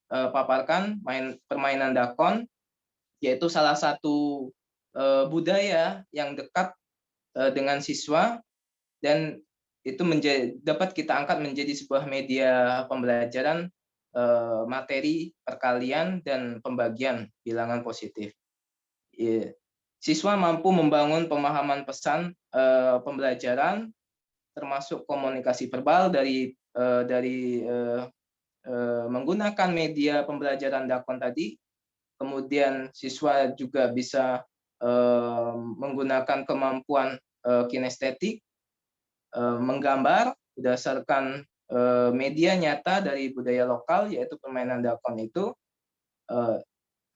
paparkan, permainan dakon, yaitu salah satu budaya yang dekat dengan siswa, dan itu dapat kita angkat menjadi sebuah media pembelajaran materi perkalian dan pembagian bilangan positif. Siswa mampu membangun pemahaman pesan pembelajaran, termasuk komunikasi verbal dari menggunakan media pembelajaran dakon tadi. Kemudian siswa juga bisa menggunakan kemampuan kinestetik, menggambar, berdasarkan media nyata dari budaya lokal, yaitu permainan dakon itu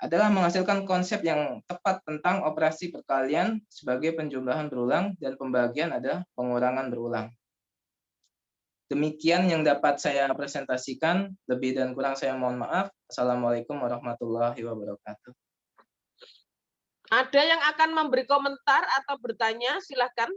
adalah menghasilkan konsep yang tepat tentang operasi perkalian sebagai penjumlahan berulang dan pembagian ada pengurangan berulang. Demikian yang dapat saya presentasikan. Lebih dan kurang saya mohon maaf. Assalamualaikum warahmatullahi wabarakatuh. Ada yang akan memberi komentar atau bertanya? Silahkan.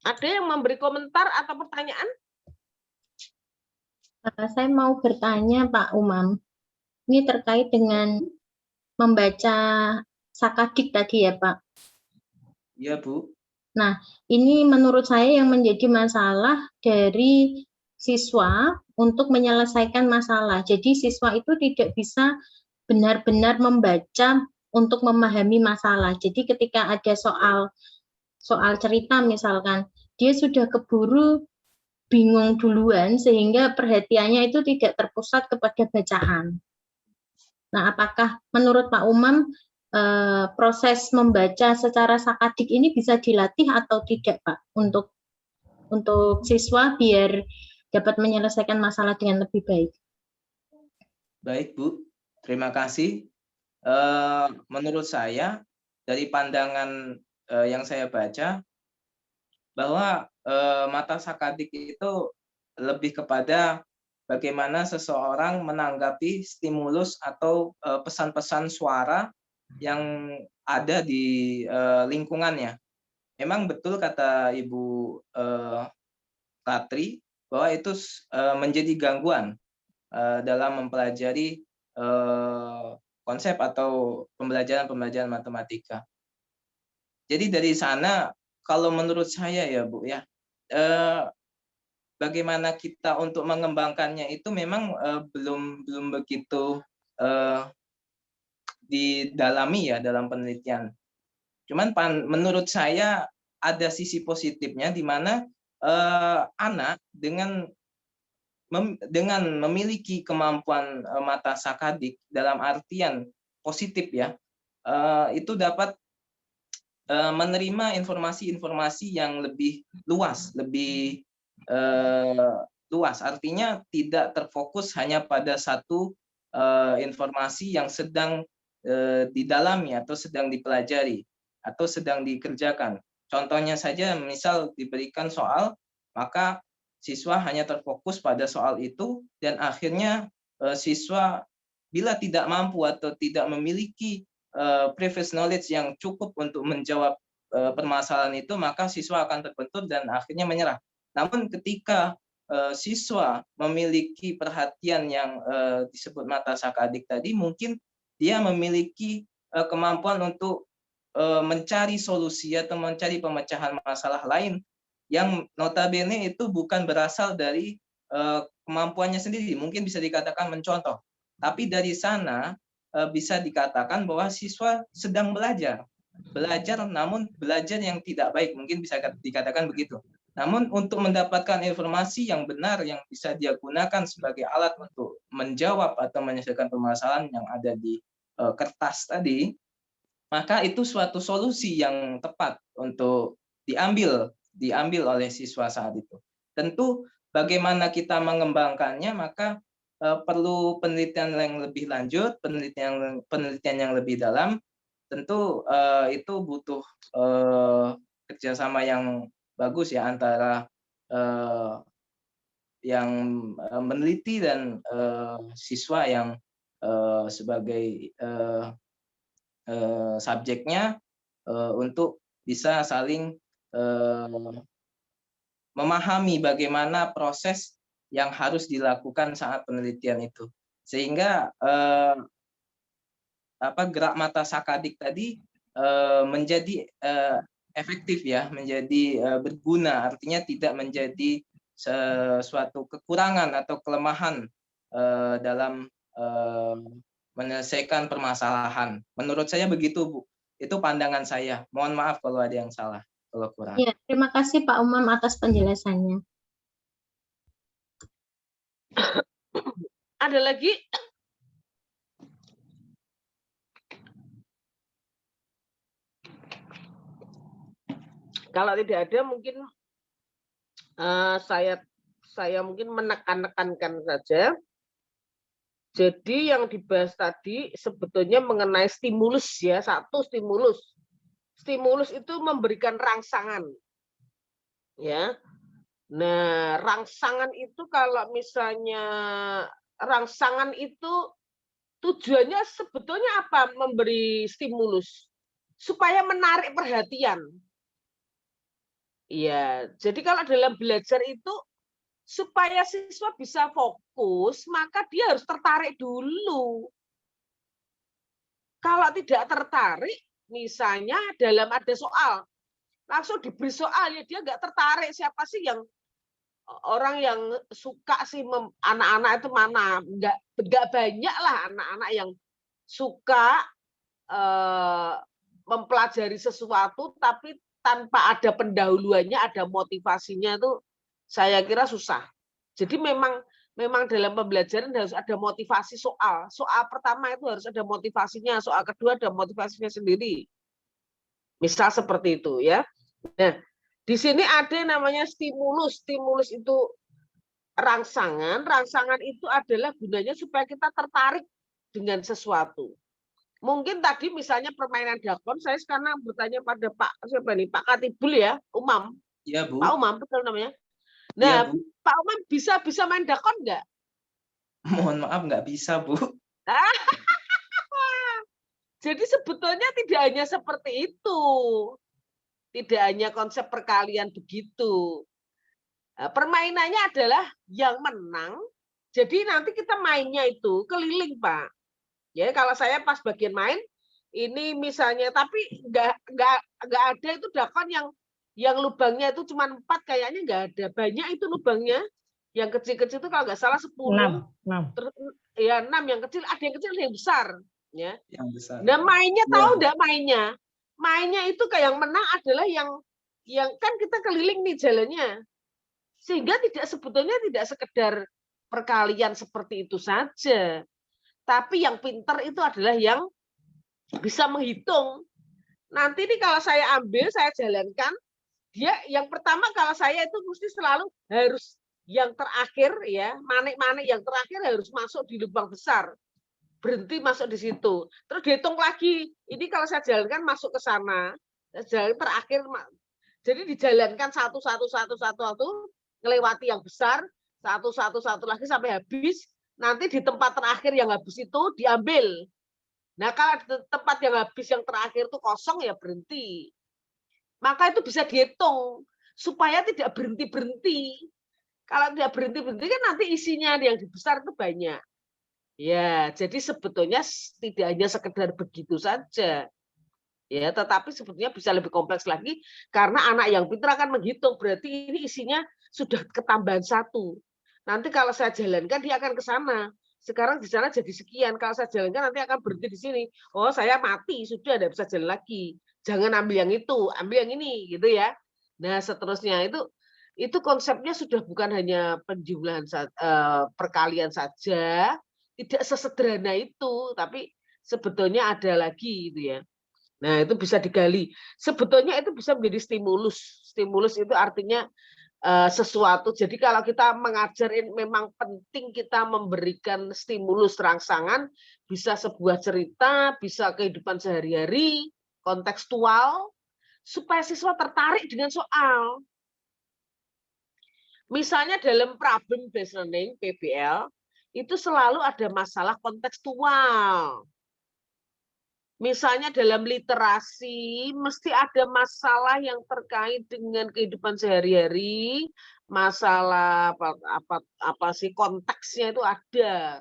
Ada yang memberi komentar atau pertanyaan? Saya mau bertanya Pak Umam, ini terkait dengan membaca sakadik tadi ya Pak. Iya Bu. Nah, ini menurut saya yang menjadi masalah dari siswa untuk menyelesaikan masalah. Jadi siswa itu tidak bisa benar-benar membaca untuk memahami masalah. Jadi ketika ada soal cerita misalkan, dia sudah keburu bingung duluan sehingga perhatiannya itu tidak terpusat kepada bacaan. Nah, apakah menurut Pak Umam proses membaca secara sakadik ini bisa dilatih atau tidak, Pak, untuk siswa biar dapat menyelesaikan masalah dengan lebih baik? Baik Bu, terima kasih. Menurut saya dari pandangan yang saya baca bahwa mata sakadik itu lebih kepada bagaimana seseorang menanggapi stimulus atau pesan-pesan suara yang ada di lingkungannya. Memang betul kata Ibu Katri bahwa itu menjadi gangguan dalam mempelajari konsep atau pembelajaran matematika. Jadi dari sana, kalau menurut saya ya Bu ya, bagaimana kita untuk mengembangkannya itu memang belum begitu didalami ya dalam penelitian. Cuman menurut saya ada sisi positifnya di mana anak dengan memiliki kemampuan mata sakadik dalam artian positif ya, itu dapat menerima informasi-informasi yang lebih luas, luas. Artinya tidak terfokus hanya pada satu informasi yang sedang didalami atau sedang dipelajari atau sedang dikerjakan. Contohnya saja, misal diberikan soal, maka siswa hanya terfokus pada soal itu dan akhirnya siswa bila tidak mampu atau tidak memiliki previous knowledge yang cukup untuk menjawab permasalahan itu, maka siswa akan terbentur dan akhirnya menyerah. Namun ketika siswa memiliki perhatian yang disebut mata sakadik tadi, mungkin dia memiliki kemampuan untuk mencari solusi atau mencari pemecahan masalah lain yang notabene itu bukan berasal dari kemampuannya sendiri, mungkin bisa dikatakan mencontoh. Tapi dari sana bisa dikatakan bahwa siswa sedang belajar namun belajar yang tidak baik, mungkin bisa dikatakan begitu. Namun untuk mendapatkan informasi yang benar yang bisa dia gunakan sebagai alat untuk menjawab atau menyelesaikan permasalahan yang ada di kertas tadi, maka itu suatu solusi yang tepat untuk diambil oleh siswa saat itu. Tentu bagaimana kita mengembangkannya, maka perlu penelitian yang lebih lanjut, penelitian yang lebih dalam. Tentu itu butuh kerjasama yang bagus ya antara yang meneliti dan siswa yang sebagai subjeknya untuk bisa saling memahami bagaimana proses yang harus dilakukan saat penelitian itu, sehingga gerak mata sakadik tadi menjadi efektif ya, menjadi berguna, artinya tidak menjadi sesuatu kekurangan atau kelemahan dalam menyelesaikan permasalahan. Menurut saya begitu Bu, itu pandangan saya. Mohon maaf kalau ada yang salah, kalau kurang. Ya, terima kasih Pak Umam atas penjelasannya. Ada lagi? Kalau tidak ada mungkin saya mungkin menekankan saja. Jadi yang dibahas tadi sebetulnya mengenai stimulus ya, satu stimulus. Stimulus itu memberikan rangsangan. Ya. Nah, rangsangan itu kalau misalnya rangsangan itu tujuannya sebetulnya apa? Memberi stimulus supaya menarik perhatian. Iya, jadi kalau dalam belajar itu supaya siswa bisa fokus, maka dia harus tertarik dulu. Kalau tidak tertarik, misalnya dalam ada soal, langsung diberi soal, ya dia nggak tertarik. Siapa sih yang orang yang suka sih anak-anak itu mana? Nggak banyak lah anak-anak yang suka mempelajari sesuatu, tapi tanpa ada pendahuluannya, ada motivasinya itu saya kira susah. Jadi memang dalam pembelajaran harus ada motivasi soal. Soal pertama itu harus ada motivasinya, soal kedua ada motivasinya sendiri. Misal seperti itu ya. Nah, di sini ada namanya stimulus. Stimulus itu rangsangan. Rangsangan itu adalah gunanya supaya kita tertarik dengan sesuatu. Mungkin tadi misalnya permainan dakon, saya sekarang bertanya pada Pak siapa nih, Pak Katibul ya, Umam. Iya, Bu. Pak Umam, betul namanya. Iya, Nah, Bu. Pak Umam bisa main dakon nggak? Mohon maaf, nggak bisa, Bu. Jadi sebetulnya tidak hanya seperti itu. Tidak hanya konsep perkalian begitu. Nah, permainannya adalah yang menang. Jadi nanti kita mainnya itu keliling, Pak. Ya, kalau saya pas bagian main, ini misalnya, tapi nggak ada itu dakon yang lubangnya itu cuma 4, kayaknya nggak ada. Banyak itu lubangnya. Yang kecil-kecil itu kalau nggak salah 10. 6. Ya 6 yang kecil, ada yang kecil, ada yang besar. Ya. Yang besar. Nah mainnya Ya, tahu Bu. nggak mainnya? Mainnya itu kayak yang menang adalah yang kan kita keliling nih jalannya. Sehingga sebetulnya tidak sekedar perkalian seperti itu saja. Tapi yang pintar itu adalah yang bisa menghitung. Nanti nih kalau saya ambil, saya jalankan, dia yang pertama kalau saya itu mesti selalu harus yang terakhir ya, manik-manik yang terakhir harus masuk di lubang besar. Berhenti masuk di situ. Terus dihitung lagi. Ini kalau saya jalankan masuk ke sana, jalan terakhir. Jadi dijalankan satu, ngelewati yang besar, satu lagi sampai habis. Nanti di tempat terakhir yang habis itu diambil. Nah, kalau di tempat yang habis yang terakhir itu kosong, ya berhenti. Maka itu bisa dihitung supaya tidak berhenti-berhenti. Kalau tidak berhenti-berhenti kan nanti isinya yang di besar itu banyak. Ya, jadi sebetulnya tidak hanya sekedar begitu saja. Ya, tetapi sebetulnya bisa lebih kompleks lagi karena anak yang pintar akan menghitung, berarti ini isinya sudah ketambahan 1. Nanti kalau saya jalankan dia akan ke sana. Sekarang di sana jadi sekian. Kalau saya jalankan nanti akan berhenti di sini. Oh, saya mati, sudah tidak bisa jalan lagi. Jangan ambil yang itu, ambil yang ini, gitu ya. Nah, seterusnya itu konsepnya sudah bukan hanya penjumlahan perkalian saja, tidak sesederhana itu, tapi sebetulnya ada lagi gitu ya. Nah, itu bisa digali. Sebetulnya itu bisa menjadi stimulus. Stimulus itu artinya sesuatu. Jadi kalau kita mengajarin memang penting kita memberikan stimulus rangsangan, bisa sebuah cerita, bisa kehidupan sehari-hari, kontekstual, supaya siswa tertarik dengan soal. Misalnya dalam problem based learning PBL itu selalu ada masalah kontekstual. Misalnya dalam literasi mesti ada masalah yang terkait dengan kehidupan sehari-hari, masalah apa sih konteksnya itu ada.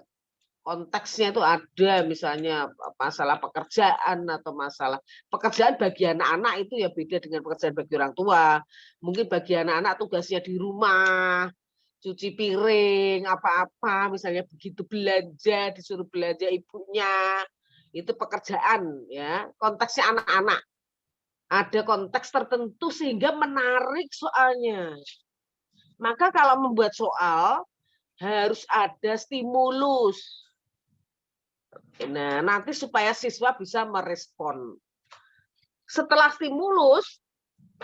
Konteksnya itu ada, misalnya masalah pekerjaan atau masalah pekerjaan bagi anak-anak itu ya beda dengan pekerjaan bagi orang tua. Mungkin bagi anak-anak tugasnya di rumah, cuci piring, apa-apa, misalnya begitu belanja, disuruh belanja ibunya. Itu pekerjaan ya, konteksnya anak-anak. Ada konteks tertentu sehingga menarik soalnya. Maka kalau membuat soal harus ada stimulus. Nah, nanti supaya siswa bisa merespon. Setelah stimulus,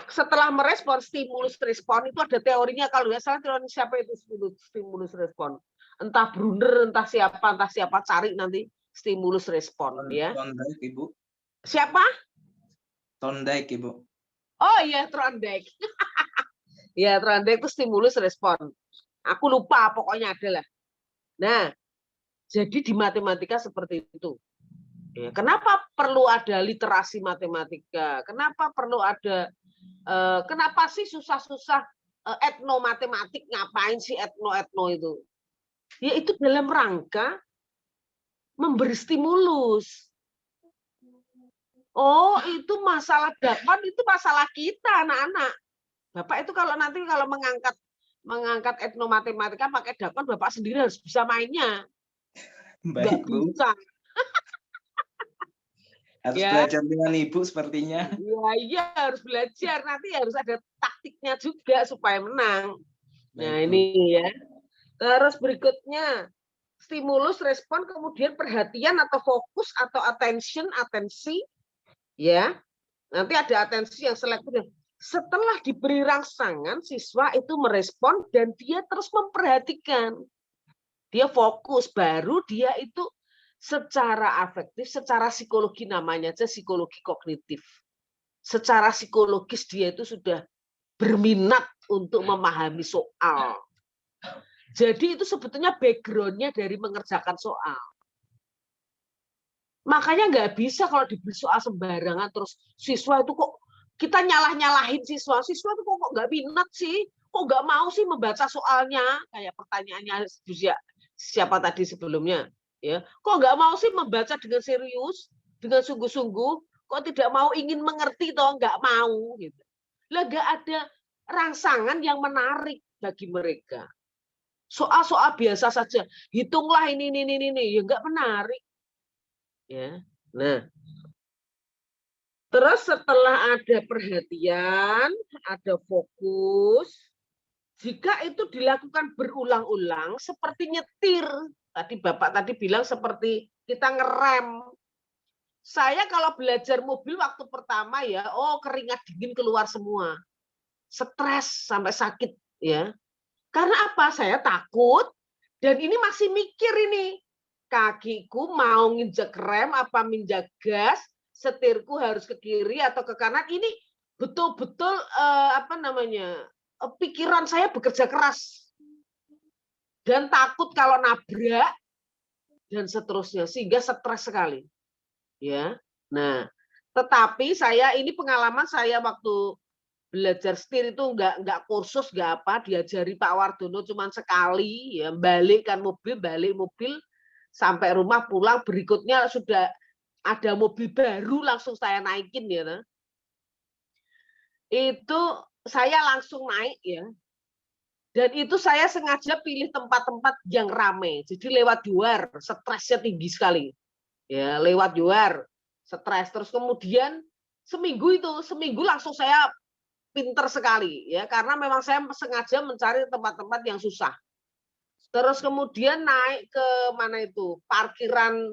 setelah merespon stimulus respon itu ada teorinya, kalau nggak salah teori siapa itu stimulus respon, entah Brunner entah siapa cari nanti stimulus respon ya. Thorndike, Ibu. Siapa? Thorndike, Ibu. Oh iya, Thorndike. Ya, Thorndike itu stimulus respon. Aku lupa pokoknya adalah. Nah, jadi di matematika seperti itu. Ya, kenapa perlu ada literasi matematika? Kenapa perlu ada kenapa sih susah-susah etnomatematik, ngapain sih etno itu? Ya itu dalam rangka memberi stimulus. Oh, itu masalah dakon, itu masalah kita anak-anak. Bapak itu kalau nanti kalau mengangkat etnomatematika pakai dakon, Bapak sendiri harus bisa mainnya. Baik, Bu. Bisa. Harus Ya. belajar dengan Ibu sepertinya. Iya harus belajar. Nanti harus ada taktiknya juga supaya menang. Nah, Baik, Bu. ini ya. Terus berikutnya, stimulus, respon, kemudian perhatian atau fokus atau attention, atensi. Ya, nanti ada atensi yang selektif. Setelah diberi rangsangan, siswa itu merespon dan dia terus memperhatikan. Dia fokus, baru dia itu secara afektif, secara psikologi, namanya aja psikologi kognitif. Secara psikologis dia itu sudah berminat untuk memahami soal. Jadi itu sebetulnya background-nya dari mengerjakan soal. Makanya nggak bisa kalau diberi soal sembarangan terus siswa itu kok kita nyalah-nyalahin siswa. Siswa itu kok nggak minat sih? Kok nggak mau sih membaca soalnya? Kayak pertanyaannya siapa tadi sebelumnya. Ya, kok nggak mau sih membaca dengan serius, dengan sungguh-sungguh? Kok tidak mau ingin mengerti toh? Nggak mau gitu. Lah nggak ada rangsangan yang menarik bagi mereka. Soal-soal biasa saja, hitunglah ini, ya nggak menarik. Ya, nah, terus setelah ada perhatian, ada fokus, jika itu dilakukan berulang-ulang, seperti nyetir. Tadi Bapak tadi bilang seperti kita ngerem. Saya kalau belajar mobil waktu pertama ya, oh keringat dingin keluar semua. Stres sampai sakit ya. Karena apa? Saya takut dan ini masih mikir ini. Kakiku mau nginjek rem apa minjak gas, setirku harus ke kiri atau ke kanan. Ini betul-betul pikiran saya bekerja keras. Dan takut kalau nabrak dan seterusnya sehingga stres sekali. Ya. Nah, tetapi saya ini pengalaman saya waktu belajar setir itu nggak kursus nggak apa, diajari Pak Wardono cuma sekali ya, balik mobil sampai rumah pulang berikutnya sudah ada mobil baru langsung saya naikin ya. Itu saya langsung naik ya. Dan itu saya sengaja pilih tempat-tempat yang ramai. Jadi lewat luar, stresnya tinggi sekali. Ya, lewat luar, stres. Terus kemudian seminggu langsung saya pinter sekali ya, karena memang saya sengaja mencari tempat-tempat yang susah. Terus kemudian naik ke mana itu? Parkiran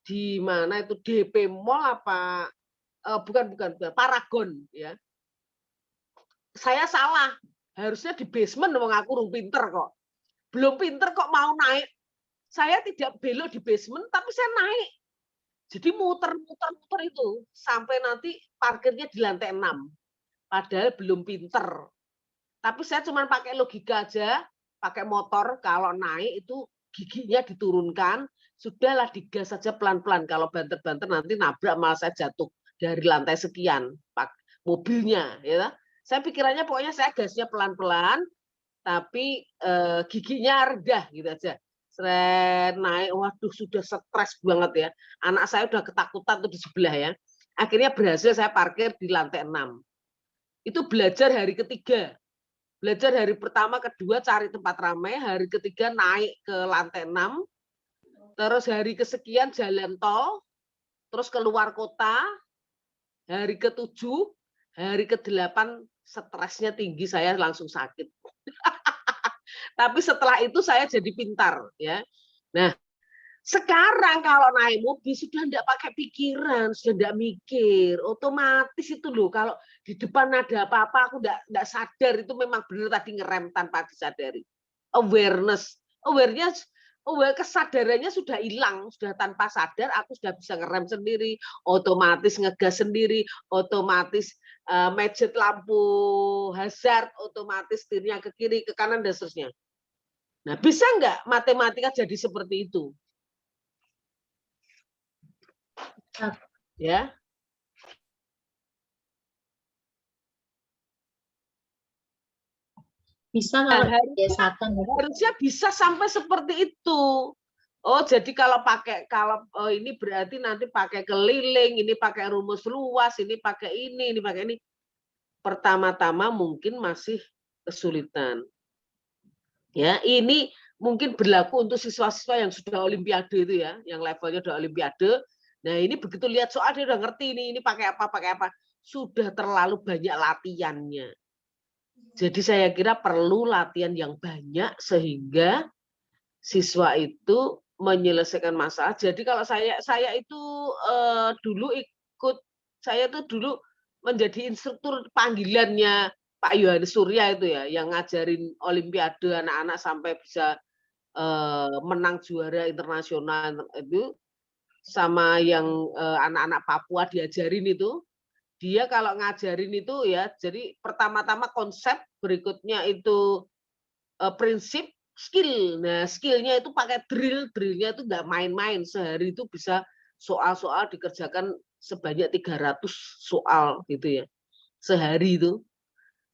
di mana itu, DP Mall apa? Bukan, Paragon ya. Saya salah. Harusnya di basement, wong aku urung pinter kok. Belum pinter kok mau naik. Saya tidak belok di basement, tapi saya naik. Jadi muter itu sampai nanti parkirnya di lantai 6. Padahal belum pinter. Tapi saya cuma pakai logika aja, pakai motor kalau naik itu giginya diturunkan, sudahlah digas saja pelan-pelan. Kalau banter-banter nanti nabrak malah saya jatuh dari lantai sekian mobilnya ya. Saya pikirannya pokoknya saya gasnya pelan-pelan, tapi giginya rendah gitu aja. Seret naik, waduh sudah stres banget ya. Anak saya udah ketakutan tuh di sebelah ya. Akhirnya berhasil saya parkir di lantai 6. Itu belajar hari ketiga. Belajar hari pertama, kedua cari tempat ramai, hari ketiga naik ke lantai 6. Terus hari kesekian jalan tol, terus keluar kota. Hari ke-7, hari ke-8 stresnya tinggi, saya langsung sakit. Tapi setelah itu saya jadi pintar ya. Nah, Sekarang kalau naik mobil sudah tidak pakai pikiran, sudah tidak mikir, otomatis itu loh. Kalau di depan ada apa-apa aku tidak sadar, itu memang benar tadi ngerem tanpa disadari. Awareness, kesadarannya sudah hilang, sudah tanpa sadar aku sudah bisa ngerem sendiri, otomatis ngegas sendiri, otomatis macet lampu hazard, otomatis setirnya ke kiri, ke kanan dan seterusnya. Nah, bisa nggak matematika jadi seperti itu? Ya, Bisa kalau Nah, dibiasakan. harusnya bisa sampai seperti itu. Oh, jadi kalau ini berarti nanti pakai keliling, ini pakai rumus luas, ini pakai ini pakai ini. Pertama-tama mungkin masih kesulitan. Ya, ini mungkin berlaku untuk siswa-siswa yang sudah olimpiade itu ya, yang levelnya udah olimpiade. Nah, ini begitu lihat soal dia udah ngerti ini pakai apa. Sudah terlalu banyak latihannya. Jadi saya kira perlu latihan yang banyak sehingga siswa itu menyelesaikan masalah. Jadi kalau saya itu saya tuh dulu menjadi instruktur panggilannya Pak Yohanes Surya itu ya, yang ngajarin olimpiade anak-anak sampai bisa menang juara internasional itu, sama yang anak-anak Papua diajarin itu. Dia kalau ngajarin itu ya, jadi pertama-tama konsep, berikutnya itu prinsip, skill. Nah, skillnya itu pakai drillnya itu nggak main-main. Sehari itu bisa soal-soal dikerjakan sebanyak 300 soal gitu ya. Sehari itu.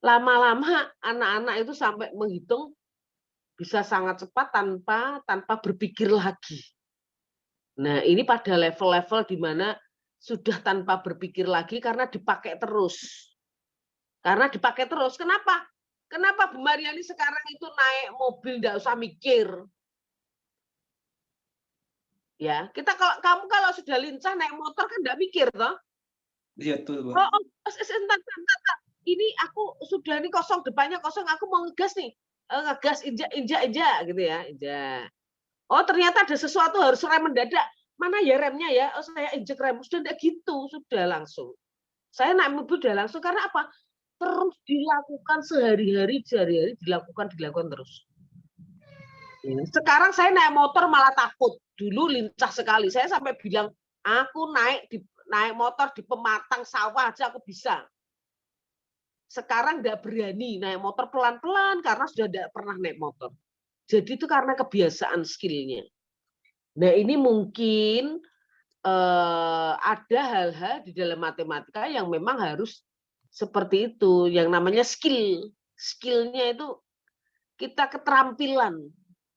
Lama-lama anak-anak itu sampai menghitung bisa sangat cepat tanpa berpikir lagi. Nah, ini pada level-level di mana sudah tanpa berpikir lagi karena dipakai terus. Karena dipakai terus. Kenapa? Kenapa Bu Mariani sekarang itu naik mobil nggak usah mikir? Ya, kamu kalau sudah lincah naik motor kan nggak mikir toh? Iya tuh, Bu. Entar. Ini aku sudah ini kosong, depannya kosong, aku mau ngegas nih. Ngegas injak gitu ya, injak. Oh, ternyata ada sesuatu harus rem mendadak. Mana ya remnya ya? Oh, saya injek rem. Sudah enggak gitu, sudah langsung. Saya naik mobil udah langsung karena apa? Terus dilakukan sehari-hari dilakukan terus. Sekarang saya naik motor malah takut. Dulu lincah sekali. Saya sampai bilang, aku naik motor di pematang sawah aja aku bisa. Sekarang nggak berani naik motor pelan-pelan karena sudah tidak pernah naik motor. Jadi itu karena kebiasaan skillnya. Nah, ini mungkin ada hal-hal di dalam matematika yang memang harus seperti itu, yang namanya skill. Skillnya itu kita keterampilan.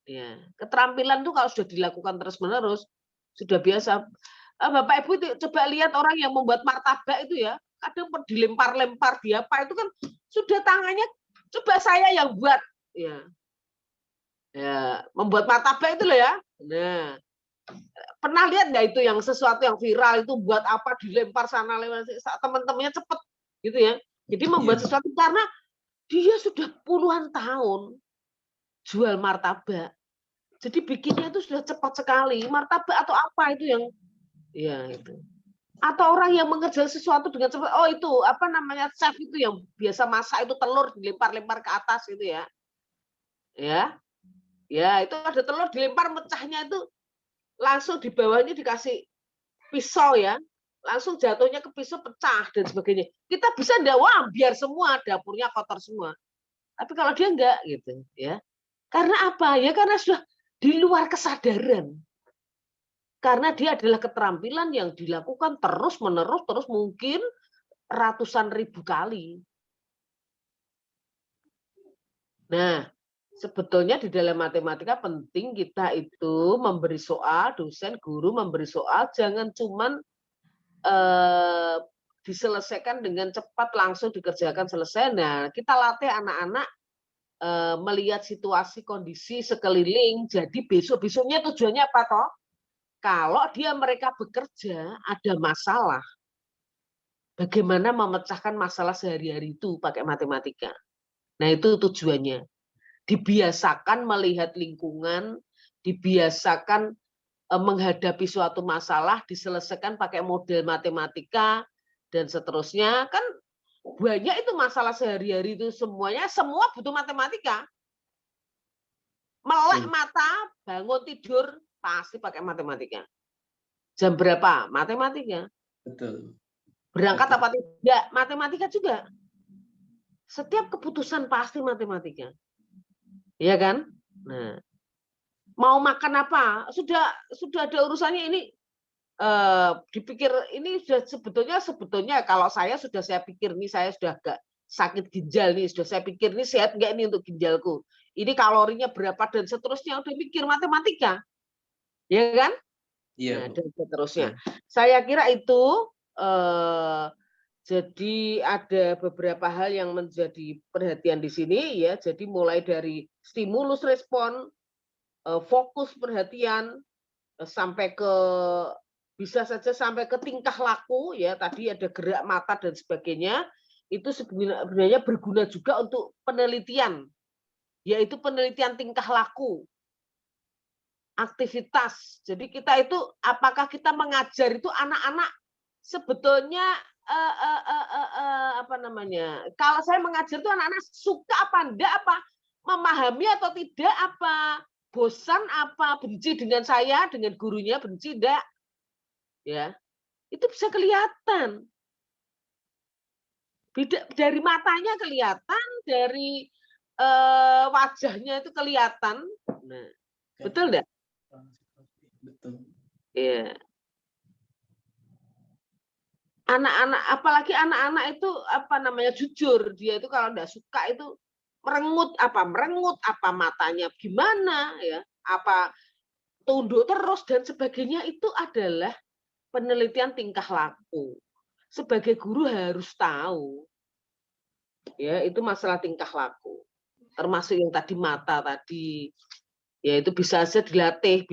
Ya, keterampilan itu kalau sudah dilakukan terus-menerus, sudah biasa. Bapak Ibu coba lihat orang yang membuat martabak itu ya, kadang dilempar-lempar di apa itu kan sudah tangannya. Coba saya yang buat, ya, membuat martabak itu loh ya. Nah, pernah lihat nggak itu yang sesuatu yang viral itu buat apa dilempar sana lewat teman-temannya cepet gitu ya. Jadi membuat sesuatu karena dia sudah puluhan tahun jual martabak. Jadi bikinnya itu sudah cepat sekali. Martabak atau apa itu yang ya itu. Atau orang yang mengerjakan sesuatu dengan cepat. Oh, itu apa namanya chef itu yang biasa masak itu telur dilempar-lempar ke atas gitu ya. Ya, itu ada telur dilempar mecahnya itu langsung di bawahnya dikasih pisau ya, langsung jatuhnya ke pisau pecah dan sebagainya. Kita bisa enggak, wah biar semua dapurnya kotor semua. Tapi kalau dia enggak gitu ya. Karena apa? Ya karena sudah di luar kesadaran. Karena dia adalah keterampilan yang dilakukan terus-menerus, terus mungkin ratusan ribu kali. Nah, sebetulnya di dalam matematika penting kita itu memberi soal, dosen, guru memberi soal, jangan cuman diselesaikan dengan cepat langsung dikerjakan selesai. Nah, kita latih anak-anak melihat situasi kondisi sekeliling. Jadi besok-besoknya tujuannya apa toh? Kalau mereka bekerja ada masalah, bagaimana memecahkan masalah sehari-hari itu pakai matematika. Nah, itu tujuannya. Dibiasakan melihat lingkungan, dibiasakan menghadapi suatu masalah diselesaikan pakai model matematika dan seterusnya. Kan banyak itu masalah sehari-hari itu semua butuh matematika. Melek mata, bangun tidur pasti pakai matematika. Jam berapa? Matematika. Betul. Berangkat Betul. apa tidak? Matematika juga. Setiap keputusan pasti matematika. Iya kan? Nah, mau makan apa? Sudah ada urusannya ini. Dipikir ini sudah sebetulnya kalau saya pikir nih, saya sudah agak sakit ginjal nih, sudah saya pikir nih sehat enggak ini untuk ginjalku. Ini kalorinya berapa dan seterusnya, udah mikir matematika. Ya kan? Iya, Nah, Bu. dan seterusnya. Saya kira itu jadi ada beberapa hal yang menjadi perhatian di sini ya. Jadi mulai dari stimulus respon, fokus perhatian, sampai ke bisa saja sampai ke tingkah laku ya. Tadi ada gerak mata dan sebagainya. Itu sebenarnya berguna juga untuk penelitian, yaitu penelitian tingkah laku, aktivitas. Jadi kita itu apakah kita mengajar itu anak-anak sebetulnya apa namanya? Kalau saya mengajar itu anak-anak suka apa enggak, apa memahami atau tidak, apa bosan, apa benci dengan saya, dengan gurunya benci enggak? Ya, itu bisa kelihatan. Beda dari matanya kelihatan, dari wajahnya itu kelihatan. Nah, betul enggak? Betul. Iya. Anak-anak, apalagi anak-anak itu apa namanya, jujur, dia itu kalau enggak suka itu merengut apa matanya gimana ya, apa tunduk terus dan sebagainya, itu adalah penelitian tingkah laku. Sebagai guru harus tahu. Ya, itu masalah tingkah laku. Termasuk yang tadi mata tadi. Ya itu bisa dilatih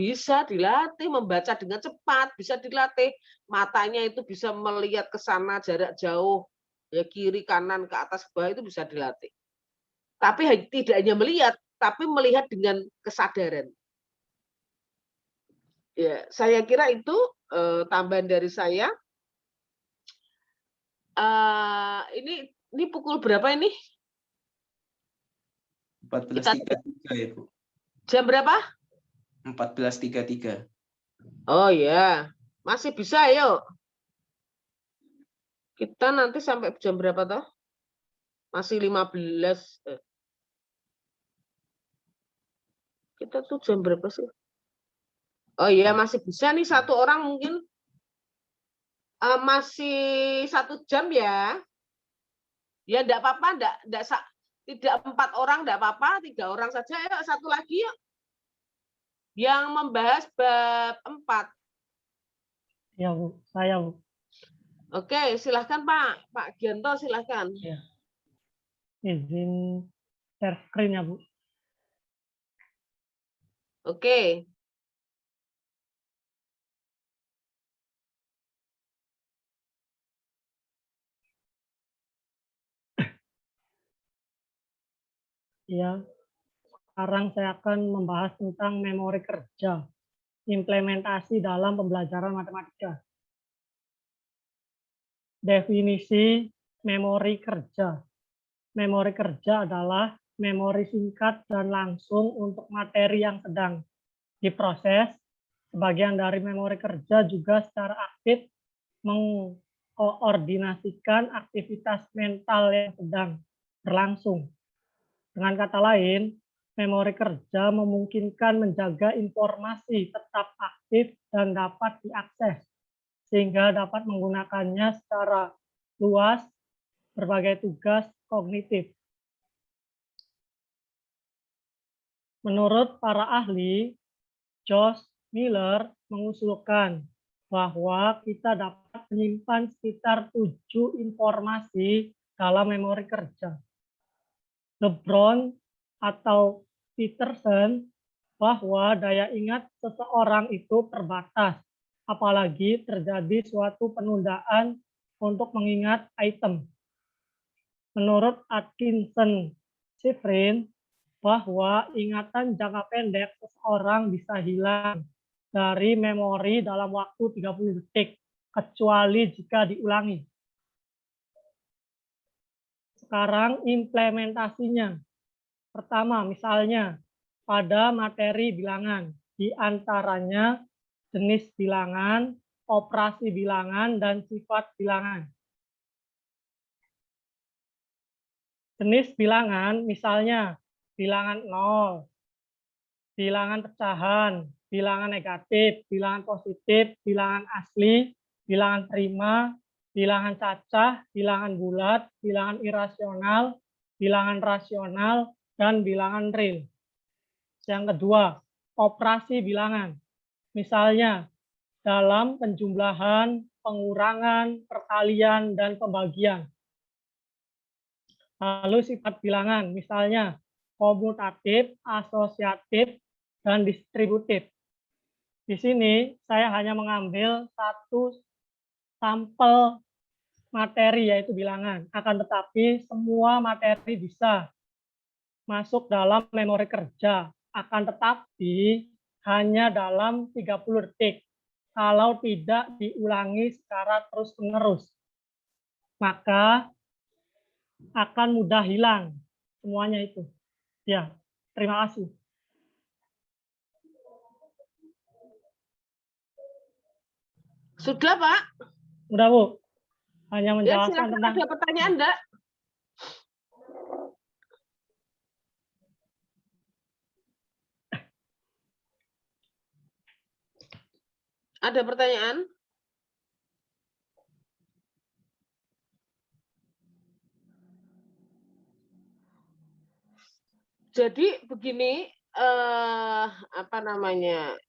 membaca dengan cepat, bisa dilatih. Matanya itu bisa melihat ke sana jarak jauh, ya kiri kanan ke atas bawah, itu bisa dilatih. Tapi tidak hanya melihat, tapi melihat dengan kesadaran. Ya, saya kira itu tambahan dari saya. Ini pukul berapa ini? 14.33 ya, Bu. Jam berapa? 14.33. Oh ya, masih bisa, yuk. Kita nanti sampai jam berapa toh? Masih 15. Kita tuh jam berapa sih? Oh iya, masih bisa nih satu orang mungkin. Masih 1 jam ya. Ya enggak apa-apa, tidak 4 orang enggak apa-apa, 3 orang saja. Ayo satu lagi yuk. Yang membahas bab 4. Ya, Bu. Saya, Bu. Oke, silahkan Pak. Pak Gianto, silahkan. Ya. Izin share screen ya, Bu. Oke. Ya. Sekarang saya akan membahas tentang memori kerja, implementasi dalam pembelajaran matematika. Definisi memori kerja. Memori kerja adalah memori singkat dan langsung untuk materi yang sedang diproses. Sebagian dari memori kerja juga secara aktif mengkoordinasikan aktivitas mental yang sedang berlangsung. Dengan kata lain, memori kerja memungkinkan menjaga informasi tetap aktif dan dapat diakses, sehingga dapat menggunakannya secara luas berbagai tugas kognitif. Menurut para ahli, Josh Miller mengusulkan bahwa kita dapat menyimpan sekitar 7 informasi dalam memori kerja. LeBron atau Peterson bahwa daya ingat seseorang itu terbatas, apalagi terjadi suatu penundaan untuk mengingat item. Menurut Atkinson Shiffrin, bahwa ingatan jangka pendek seseorang bisa hilang dari memori dalam waktu 30 detik, kecuali jika diulangi. Sekarang implementasinya. Pertama, misalnya pada materi bilangan, di antaranya jenis bilangan, operasi bilangan, dan sifat bilangan. Jenis bilangan, misalnya bilangan 0, bilangan pecahan, bilangan negatif, bilangan positif, bilangan asli, bilangan prima, bilangan cacah, bilangan bulat, bilangan irasional, bilangan rasional, dan bilangan real. Yang kedua, operasi bilangan. Misalnya, dalam penjumlahan, pengurangan, perkalian, dan pembagian. Lalu sifat bilangan, misalnya komutatif, asosiatif, dan distributif. Di sini saya hanya mengambil satu sampel materi, yaitu bilangan. Akan tetapi semua materi bisa masuk dalam memori kerja. Akan tetapi hanya dalam 30 detik. Kalau tidak diulangi secara terus-menerus, maka akan mudah hilang semuanya itu. Ya, terima kasih. Sudah, Pak? Udah, Bu. Hanya Ya, menjelaskan silakan, tentang ada pertanyaan enggak? Ada pertanyaan? Jadi begini, apa namanya?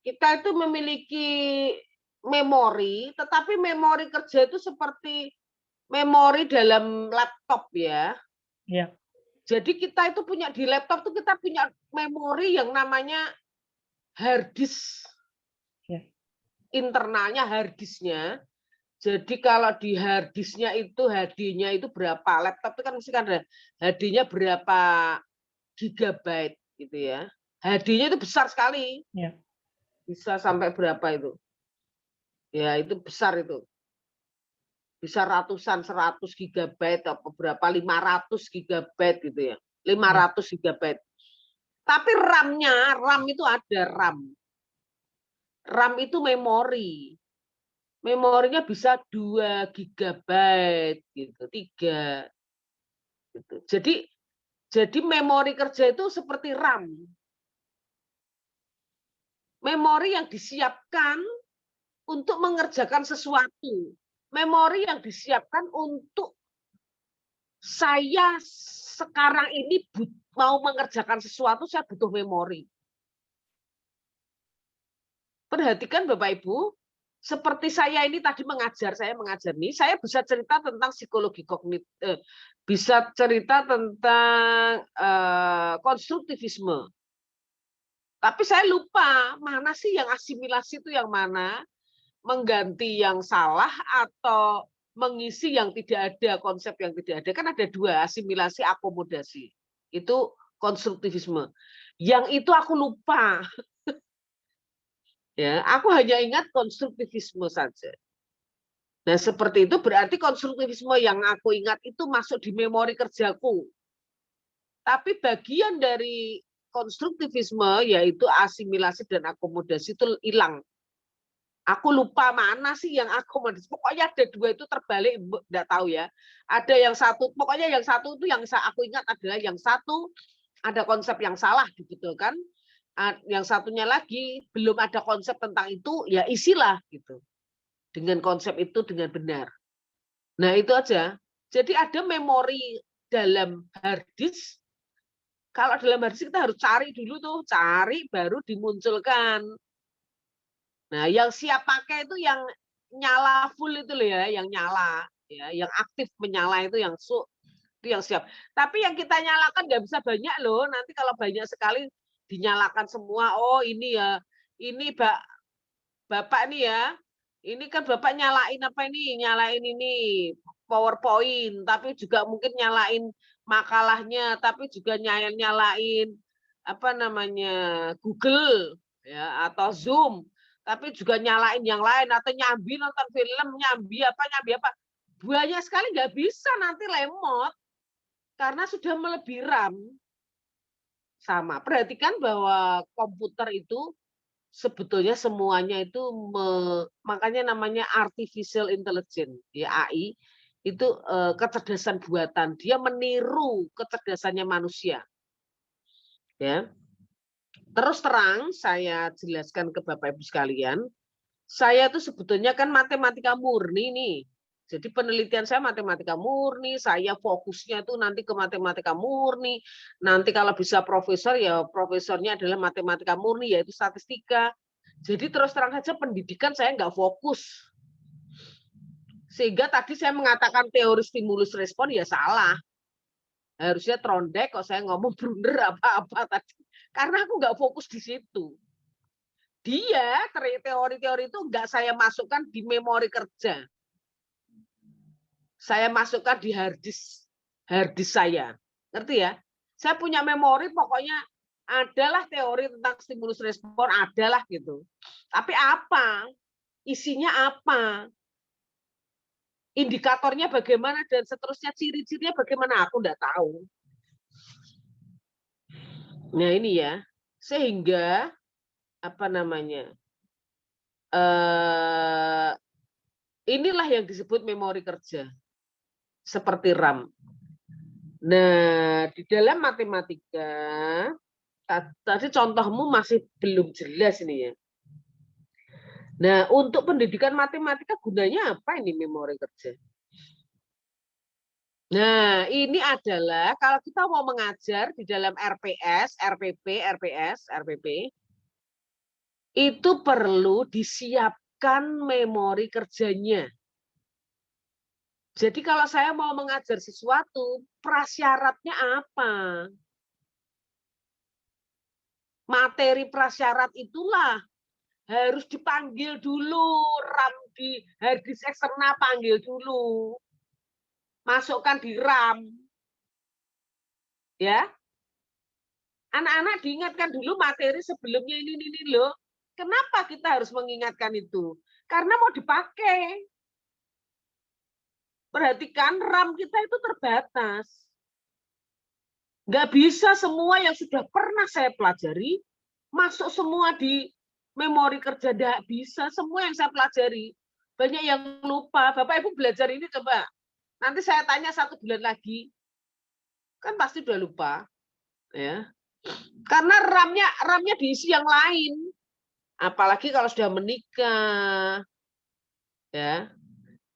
Kita itu memiliki memori, tetapi memori kerja itu seperti memori dalam laptop ya. ya, Jadi kita itu punya di laptop tuh kita punya memori yang namanya hard disk. Ya. Internalnya hard disknya. Jadi kalau di hard disknya itu HD-nya itu berapa? Laptop itu kan mesti kan ada HD-nya berapa gigabyte gitu ya. HD-nya itu besar sekali. Ya. Bisa sampai berapa itu? Ya itu besar itu. Bisa ratusan, 100 gigabyte atau berapa, 500 gigabyte gitu ya. 500 gigabyte. Tapi RAM-nya, RAM itu ada RAM. RAM itu memori. Memorinya bisa 2 gigabyte gitu, 3 gitu. Jadi memori kerja itu seperti RAM. Memori yang disiapkan untuk mengerjakan sesuatu. Memori yang disiapkan untuk saya sekarang ini mau mengerjakan sesuatu, saya butuh memori. Perhatikan Bapak Ibu, seperti saya ini tadi saya mengajar nih, saya bisa cerita tentang psikologi kognitif, bisa cerita tentang konstruktivisme. Tapi saya lupa mana sih yang asimilasi itu yang mana, mengganti yang salah atau mengisi yang tidak ada, konsep yang tidak ada. Kan ada dua, asimilasi, akomodasi. Itu konstruktivisme. Yang itu aku lupa. Ya, aku hanya ingat konstruktivisme saja. Nah, seperti itu berarti konstruktivisme yang aku ingat itu masuk di memori kerjaku. Tapi bagian dari konstruktivisme yaitu asimilasi dan akomodasi itu hilang. Aku lupa mana sih yang akomodasi. Pokoknya ada dua itu terbalik, enggak tahu ya. Ada yang satu, pokoknya yang satu itu yang aku ingat adalah yang satu ada konsep yang salah gitu kan. Yang satunya lagi belum ada konsep tentang itu, ya isilah gitu. Dengan konsep itu dengan benar. Nah, itu aja. Jadi ada memori dalam hard disk. Kalau dalam hard disk kita harus cari dulu tuh, cari baru dimunculkan. Nah, yang siap pakai itu yang nyala full itu loh ya, yang nyala, ya, yang aktif menyala itu yang siap. Tapi yang kita nyalakan nggak bisa banyak loh. Nanti kalau banyak sekali dinyalakan semua, oh ini ya, ini Bapak nih ya, ini kan Bapak nyalain apa ini? Nyalain ini PowerPoint, tapi juga mungkin nyalain makalahnya, tapi juga nyalain apa namanya Google ya, atau Zoom, tapi juga nyalain yang lain atau nyambi nonton film, nyambi apa. Banyak sekali nggak bisa nanti lemot karena sudah melebihi RAM. Sama. Perhatikan bahwa komputer itu sebetulnya semuanya itu makanya namanya artificial intelligence, ya AI, itu kecerdasan buatan. Dia meniru kecerdasannya manusia. Ya. Terus terang saya jelaskan ke Bapak Ibu sekalian, saya itu sebetulnya kan matematika murni nih. Jadi penelitian saya matematika murni, saya fokusnya itu nanti ke matematika murni. Nanti kalau bisa profesor, ya profesornya adalah matematika murni, yaitu statistika. Jadi terus terang saja pendidikan saya nggak fokus. Sehingga tadi saya mengatakan teori stimulus respon ya salah. Harusnya trondek kok saya ngomong blunder apa-apa tadi. Karena aku nggak fokus di situ. Dia teori-teori itu nggak saya masukkan di memori kerja. Saya masukkan di hard disk saya. Ngerti ya? Saya punya memori pokoknya adalah teori tentang stimulus respon, adalah gitu. Tapi apa? Isinya apa? Indikatornya bagaimana dan seterusnya, ciri-cirinya bagaimana, aku enggak tahu. Nah, ini ya. Sehingga apa namanya? Inilah yang disebut memori kerja. Seperti RAM. Nah, di dalam matematika tadi contohmu masih belum jelas ini ya. Nah, untuk pendidikan matematika gunanya apa ini memori kerja? Nah, ini adalah kalau kita mau mengajar di dalam RPS, RPP, RPS, RPP, itu perlu disiapkan memori kerjanya. Jadi kalau saya mau mengajar sesuatu, prasyaratnya apa? Materi prasyarat itulah harus dipanggil dulu, RAM di hard disk eksternal panggil dulu. Masukkan di RAM. Ya. Anak-anak diingatkan dulu materi sebelumnya ini loh. Kenapa kita harus mengingatkan itu? Karena mau dipakai. Perhatikan RAM kita itu terbatas. Nggak bisa semua yang sudah pernah saya pelajari masuk semua di memori kerja. Nggak bisa semua yang saya pelajari. Banyak yang lupa. Bapak Ibu belajar ini coba. Nanti saya tanya 1 bulan lagi. Kan pasti udah lupa. Ya. Karena RAM-nya diisi yang lain. Apalagi kalau sudah menikah. Ya.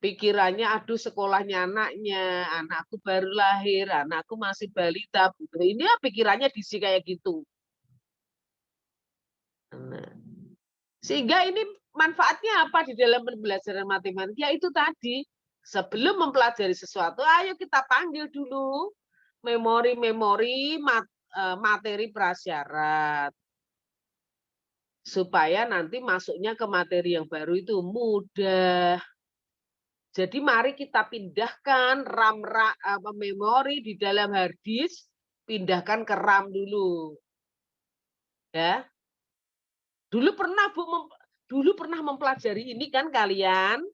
Pikirannya, aduh sekolahnya anaknya, anakku baru lahir, anakku masih balita. Ini ya pikirannya diisi kayak gitu. Nah, sehingga ini manfaatnya apa di dalam pembelajaran matematika? Itu tadi, sebelum mempelajari sesuatu, ayo kita panggil dulu memori-memori materi prasyarat. Supaya nanti masuknya ke materi yang baru itu mudah. Jadi mari kita pindahkan RAM memori di dalam hard disk, pindahkan ke RAM dulu. Ya. Dulu pernah mempelajari ini kan kalian?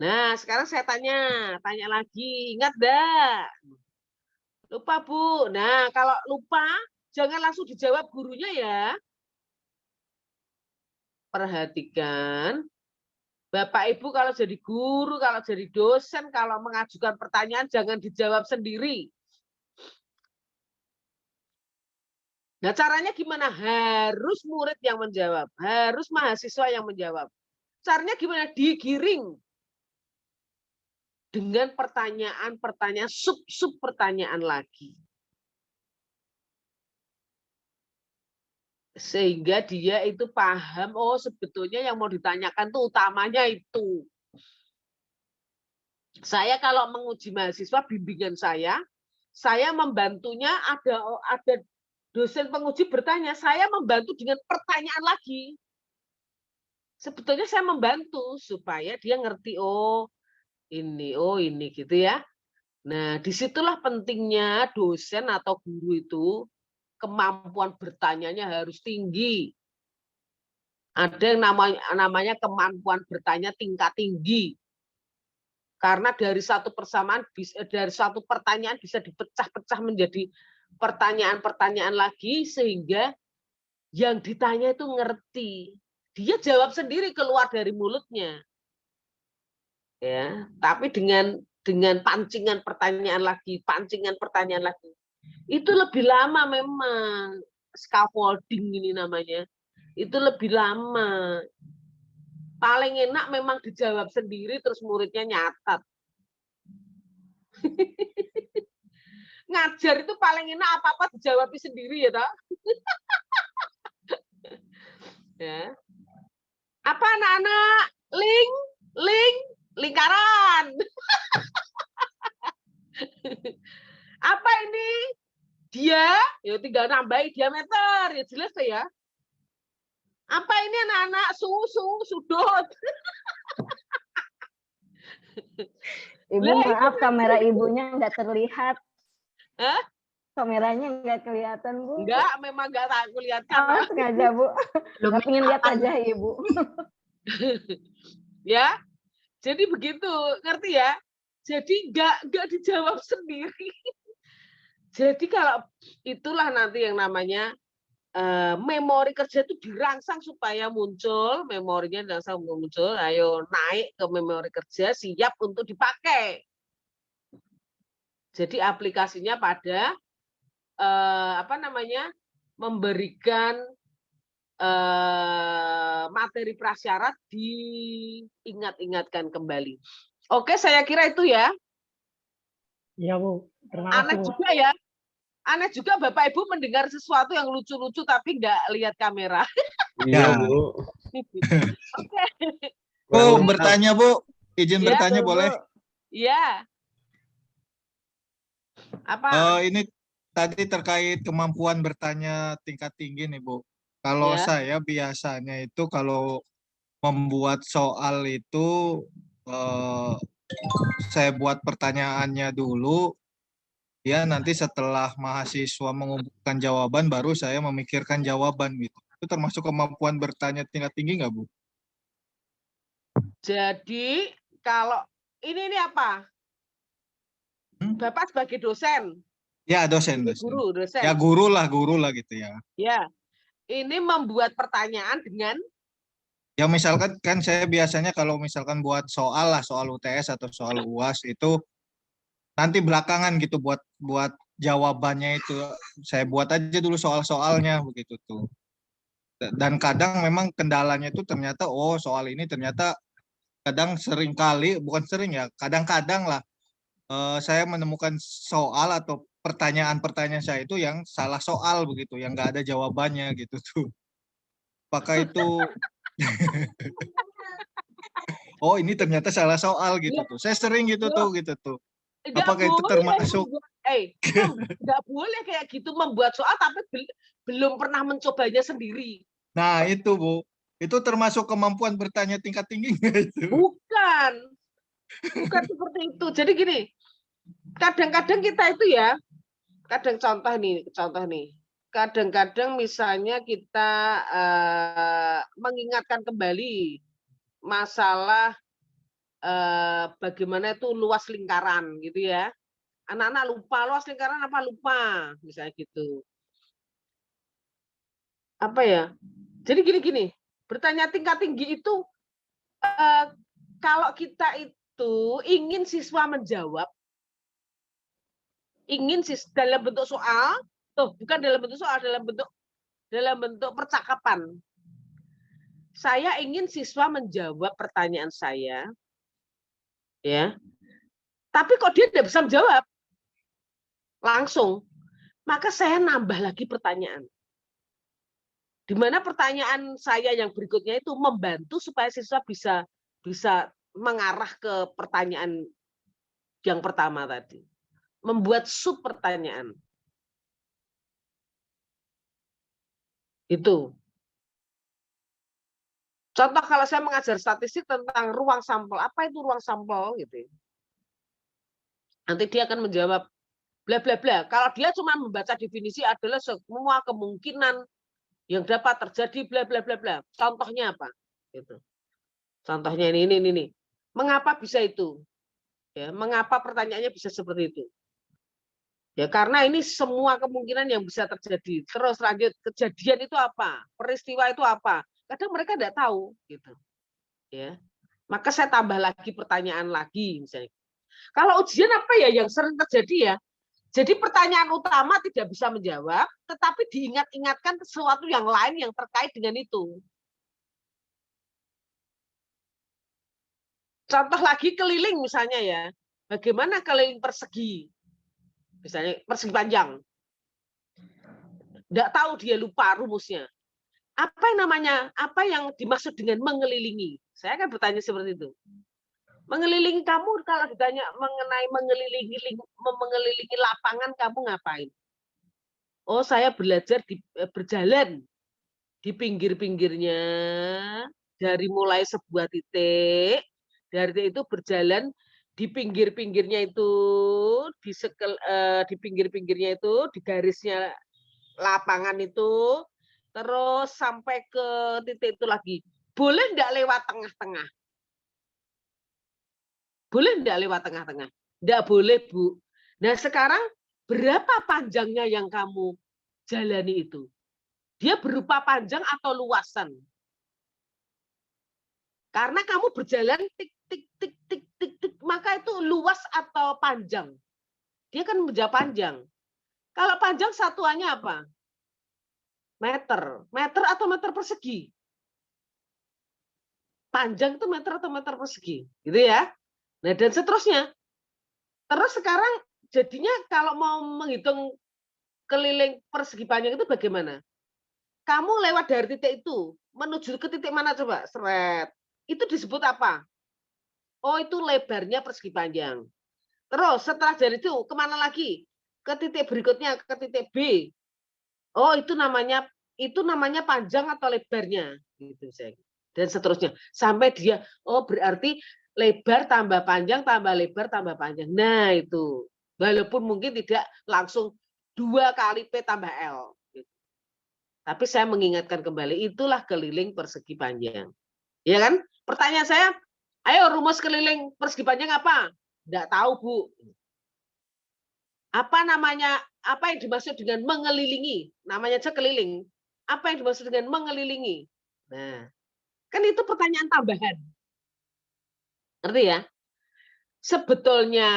Nah, sekarang saya tanya lagi, ingat enggak? Lupa, Bu. Nah, kalau lupa jangan langsung dijawab gurunya ya. Perhatikan. Bapak Ibu kalau jadi guru, kalau jadi dosen, kalau mengajukan pertanyaan jangan dijawab sendiri. Nah, caranya gimana? Harus murid yang menjawab, harus mahasiswa yang menjawab. Caranya gimana? Digiring dengan pertanyaan-pertanyaan, sub-sub pertanyaan lagi. Sehingga dia itu paham, oh sebetulnya yang mau ditanyakan tuh utamanya itu. Saya kalau menguji mahasiswa, bimbingan saya membantunya ada dosen penguji bertanya, saya membantu dengan pertanyaan lagi. Sebetulnya saya membantu supaya dia ngerti, oh ini gitu ya. Nah, disitulah pentingnya dosen atau guru itu kemampuan bertanyanya harus tinggi. Ada yang namanya kemampuan bertanya tingkat tinggi. Karena dari satu pertanyaan bisa dipecah-pecah menjadi pertanyaan-pertanyaan lagi sehingga yang ditanya itu ngerti. Dia jawab sendiri keluar dari mulutnya. Ya, tapi dengan pancingan pertanyaan lagi. Itu lebih lama memang. Scaffolding ini namanya. Itu lebih lama. Paling enak memang dijawab sendiri terus muridnya nyatat. Ngajar itu paling enak apa-apa dijawab sendiri ya toh. Ya. Apa anak-anak? Lingkaran. Apa ini? Dia, ya tinggal nambahin diameter, ya jelas ya. Apa ini anak-anak? Sudut. Ibu maaf, kamera ibunya nggak terlihat. Hah? Kameranya nggak kelihatan, Bu. Enggak, memang enggak tak kelihatan. Oh, sengaja, Bu. Nggak pengen lihat aja, Ibu. Ya, jadi begitu, ngerti ya? Jadi enggak dijawab sendiri. Jadi kalau itulah nanti yang namanya memori kerja itu dirangsang supaya muncul, memorinya dirangsang muncul, ayo naik ke memori kerja, siap untuk dipakai. Jadi aplikasinya pada memberikan materi prasyarat diingat-ingatkan kembali. Oke, saya kira itu ya. Iya, Bu. Terima Aneh kasih, Bu. juga ya. Aneh juga Bapak Ibu mendengar sesuatu yang lucu-lucu tapi nggak lihat kamera. Iya, Ya. Bu. Oke. Bu, bertanya, Bu. Izin Ya, bertanya Bu. boleh? Iya. Apa? Ini tadi terkait kemampuan bertanya tingkat tinggi nih, Bu. Kalau Ya. saya biasanya itu kalau membuat soal itu saya buat pertanyaannya dulu, ya nanti setelah mahasiswa mengumpulkan jawaban baru saya memikirkan jawaban gitu. Itu termasuk kemampuan bertanya tingkat tinggi nggak, Bu? Jadi kalau ini apa? Bapak sebagai dosen. Ya, dosen. Guru, dosen. Ya, guru lah gitu ya. Ya. Ini membuat pertanyaan dengan Ya misalkan kan saya biasanya kalau misalkan buat soal lah, soal UTS atau soal UAS itu nanti belakangan gitu buat jawabannya itu saya buat aja dulu soal-soalnya begitu tuh. Dan kadang memang kendalanya itu ternyata soal ini ternyata kadang sering kali, bukan sering ya, kadang-kadang lah saya menemukan soal atau pertanyaan-pertanyaan saya itu yang salah soal begitu, yang nggak ada jawabannya gitu tuh. Apakah itu ini ternyata salah soal gitu tuh. Saya sering gitu tuh. Apakah itu termasuk? Nggak boleh kayak gitu membuat soal tapi belum pernah mencobanya sendiri. Nah itu, Bu. Itu termasuk kemampuan bertanya tingkat tinggi nggak itu? Bukan seperti itu. Jadi gini, kadang-kadang kita itu ya, contoh nih. Kadang-kadang misalnya kita mengingatkan kembali masalah bagaimana itu luas lingkaran gitu ya. Anak-anak lupa luas lingkaran apa lupa, misalnya gitu. Apa ya? Jadi gini, bertanya tingkat tinggi itu kalau kita itu ingin siswa menjawab, dalam bentuk soal, bukan dalam bentuk soal, dalam bentuk percakapan. Saya ingin siswa menjawab pertanyaan saya, ya. Tapi kok dia tidak bisa menjawab langsung, maka saya nambah lagi pertanyaan. Di mana pertanyaan saya yang berikutnya itu membantu supaya siswa bisa mengarah ke pertanyaan yang pertama tadi. Membuat sub pertanyaan. Itu. Contoh kalau saya mengajar statistik tentang ruang sampel, apa itu ruang sampel gitu. Nanti dia akan menjawab bla bla bla. Kalau dia cuma membaca definisi adalah semua kemungkinan yang dapat terjadi bla bla bla bla. Contohnya apa? Gitu. Contohnya ini. Mengapa bisa itu? Ya, mengapa pertanyaannya bisa seperti itu? Ya karena ini semua kemungkinan yang bisa terjadi. Terus lanjut, kejadian itu apa? Peristiwa itu apa? Kadang mereka tidak tahu gitu. Ya. Maka saya tambah lagi pertanyaan lagi misalnya. Kalau ujian apa ya yang sering terjadi ya? Jadi pertanyaan utama tidak bisa menjawab, tetapi diingat-ingatkan sesuatu yang lain yang terkait dengan itu. Contoh lagi keliling misalnya ya. Bagaimana keliling persegi? Misalnya persegi panjang. Tidak tahu, dia lupa rumusnya. Apa yang dimaksud dengan mengelilingi? Saya akan bertanya seperti itu. Mengelilingi, kamu kalau ditanya mengenai mengelilingi lapangan, kamu ngapain? Oh, saya belajar berjalan di pinggir-pinggirnya, dari mulai sebuah titik, dari titik itu berjalan di pinggir-pinggirnya itu, di pinggir-pinggirnya itu, di garisnya lapangan itu, terus sampai ke titik itu lagi. Boleh enggak lewat tengah-tengah? Boleh enggak lewat tengah-tengah? Enggak boleh, Bu. Nah, sekarang berapa panjangnya yang kamu jalani itu? Dia berupa panjang atau luasan? Karena kamu berjalan tik tik tik tik tik tik, maka itu luas atau panjang? Dia kan menjawab panjang. Kalau panjang satuannya apa? Meter. Meter atau meter persegi? Panjang itu meter atau meter persegi, gitu ya. Nah, dan seterusnya. Terus sekarang jadinya kalau mau menghitung keliling persegi panjang itu bagaimana? Kamu lewat dari titik itu, menuju ke titik mana coba? Seret. Itu disebut apa? Oh, itu lebarnya persegi panjang. Terus setelah dari itu kemana lagi? Ke titik berikutnya, ke titik B. Oh, itu namanya panjang atau lebarnya, gitu saya. Dan seterusnya sampai dia, oh berarti lebar tambah panjang tambah lebar tambah panjang. Nah itu, walaupun mungkin tidak langsung 2 kali P tambah L. Tapi saya mengingatkan kembali, itulah keliling persegi panjang. Ya kan? Pertanyaan saya, ayo rumus keliling persegi panjang apa? Tidak tahu, Bu. Apa namanya? Apa yang dimaksud dengan mengelilingi? Namanya aja keliling. Apa yang dimaksud dengan mengelilingi? Nah, kan itu pertanyaan tambahan. Ngerti ya? Sebetulnya,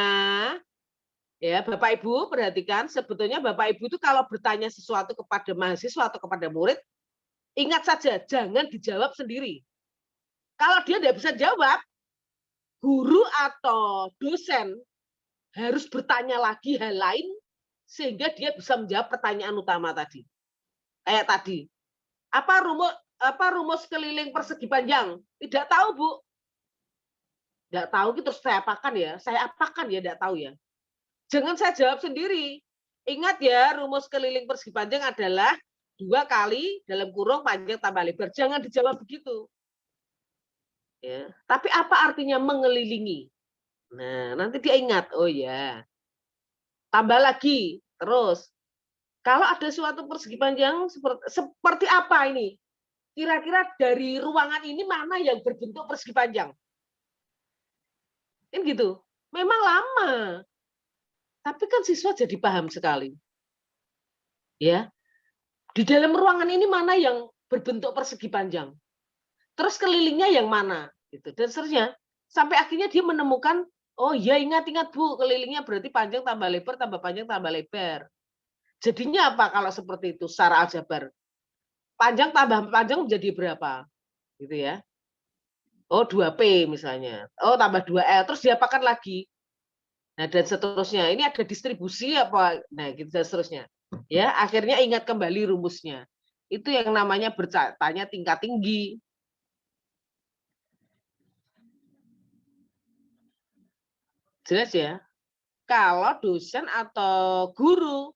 ya Bapak Ibu perhatikan, sebetulnya Bapak Ibu itu kalau bertanya sesuatu kepada mahasiswa atau kepada murid, ingat saja, jangan dijawab sendiri. Kalau dia tidak bisa jawab, guru atau dosen harus bertanya lagi hal lain sehingga dia bisa menjawab pertanyaan utama tadi. Kayak tadi, apa rumus keliling persegi panjang? Tidak tahu, Bu. Tidak tahu, terus saya apakan ya? Saya apakan ya? Tidak tahu ya. Jangan saya jawab sendiri. Ingat ya, rumus keliling persegi panjang adalah 2 kali dalam kurung panjang tambah lebar. Jangan dijawab begitu. Ya. Tapi apa artinya mengelilingi? Nah, nanti dia ingat. Oh ya. Tambah lagi. Terus, kalau ada suatu persegi panjang seperti apa ini? Kira-kira dari ruangan ini mana yang berbentuk persegi panjang? Kan gitu. Memang lama. Tapi kan siswa jadi paham sekali. Ya. Di dalam ruangan ini mana yang berbentuk persegi panjang? Terus kelilingnya yang mana? Gitu. Dan seterusnya. Sampai akhirnya dia menemukan, oh ya ingat-ingat Bu, kelilingnya berarti panjang tambah lebar tambah panjang tambah lebar. Jadinya apa kalau seperti itu secara aljabar? Panjang tambah panjang menjadi berapa? Gitu ya. Oh 2P misalnya. Oh tambah 2L. Terus diapakan lagi? Nah dan seterusnya. Ini ada distribusi apa? Nah gitu dan seterusnya. Ya, akhirnya ingat kembali rumusnya. Itu yang namanya bertanya tingkat tinggi. Jelas ya? Kalau dosen atau guru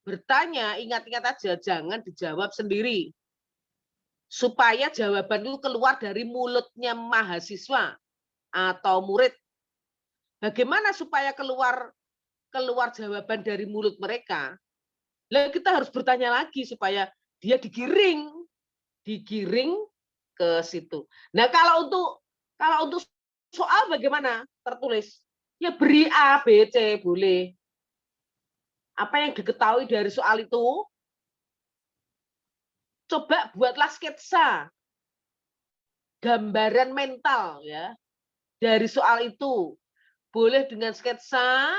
bertanya, ingat-ingat aja, jangan dijawab sendiri. Supaya jawaban itu keluar dari mulutnya mahasiswa atau murid. Bagaimana supaya keluar keluar jawaban dari mulut mereka, lah kita harus bertanya lagi supaya dia digiring ke situ. Nah, kalau untuk soal bagaimana tertulis? Ya beri A, B, C boleh. Apa yang diketahui dari soal itu, coba buatlah sketsa, gambaran mental ya dari soal itu. Boleh dengan sketsa,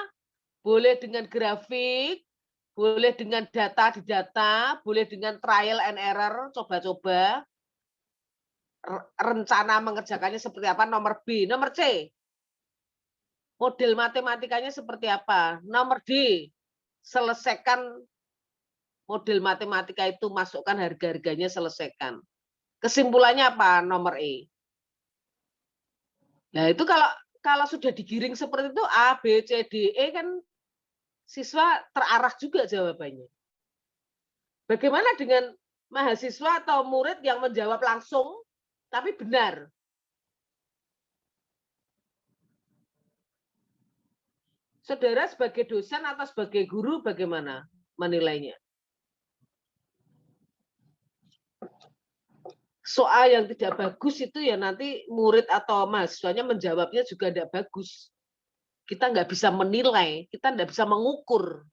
boleh dengan grafik, boleh dengan data di data, boleh dengan trial and error, coba-coba. Rencana mengerjakannya seperti apa, nomor B. Nomor C, model matematikanya seperti apa. Nomor D, selesaikan model matematika itu, masukkan harga-harganya, selesaikan. Kesimpulannya apa? Nomor E. Nah, itu kalau sudah digiring seperti itu A, B, C, D, E kan siswa terarah juga jawabannya. Bagaimana dengan mahasiswa atau murid yang menjawab langsung tapi benar? Saudara sebagai dosen atau sebagai guru bagaimana menilainya? Soal yang tidak bagus itu ya nanti murid atau mahasiswanya menjawabnya juga tidak bagus. Kita nggak bisa menilai, kita nggak bisa mengukur.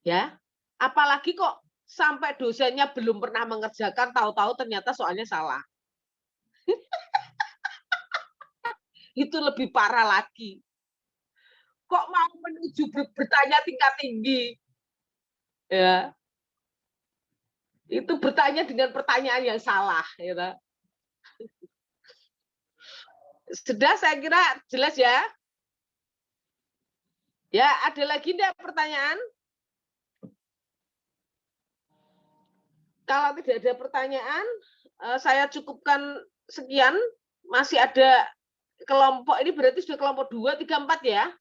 Ya, apalagi kok sampai dosennya belum pernah mengerjakan, tahu-tahu ternyata soalnya salah. Itu lebih parah lagi. Kok mau menuju bertanya tingkat tinggi? Ya, itu bertanya dengan pertanyaan yang salah. Ya. Sudah, saya kira jelas ya. Ya, ada lagi enggak pertanyaan? Kalau tidak ada pertanyaan, saya cukupkan sekian. Masih ada kelompok, ini berarti sudah kelompok 2, 3, 4 ya?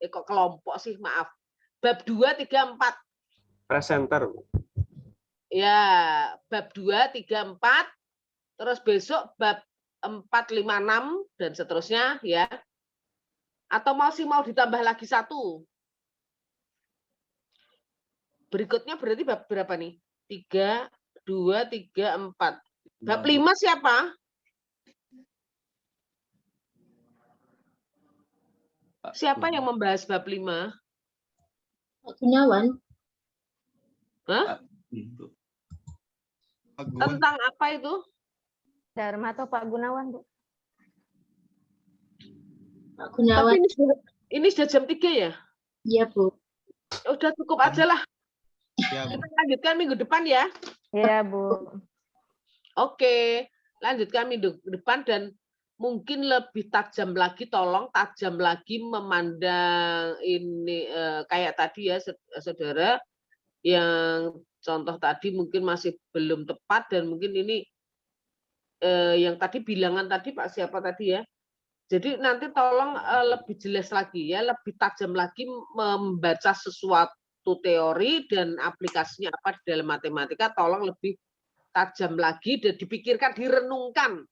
Kok kelompok sih, maaf. Bab 2, 3, 4. Presenter. Ya, bab 2, 3, 4. Terus besok bab 4, 5, 6, dan seterusnya ya. Atau mau ditambah lagi 1? Berikutnya berarti bab berapa nih? 3, 2, 3, 4. Bab 5 siapa? Siapa yang membahas bab 5? Pak Gunawan. Hah? Tentang apa itu? Dharma atau Pak Gunawan, Bu? Pak Gunawan. Tapi ini sudah jam 3 ya? Iya, Bu. Udah cukup aja lah. Ya, Bu. Kita lanjutkan minggu depan ya. Iya, Bu. Oke, lanjutkan minggu depan dan mungkin lebih tajam lagi, tolong tajam lagi memandang ini kayak tadi ya, saudara, yang contoh tadi mungkin masih belum tepat dan mungkin ini yang tadi bilangan tadi Pak siapa tadi ya. Jadi nanti tolong lebih jelas lagi ya, lebih tajam lagi membaca sesuatu teori dan aplikasinya apa di dalam matematika, tolong lebih tajam lagi dan dipikirkan, direnungkan.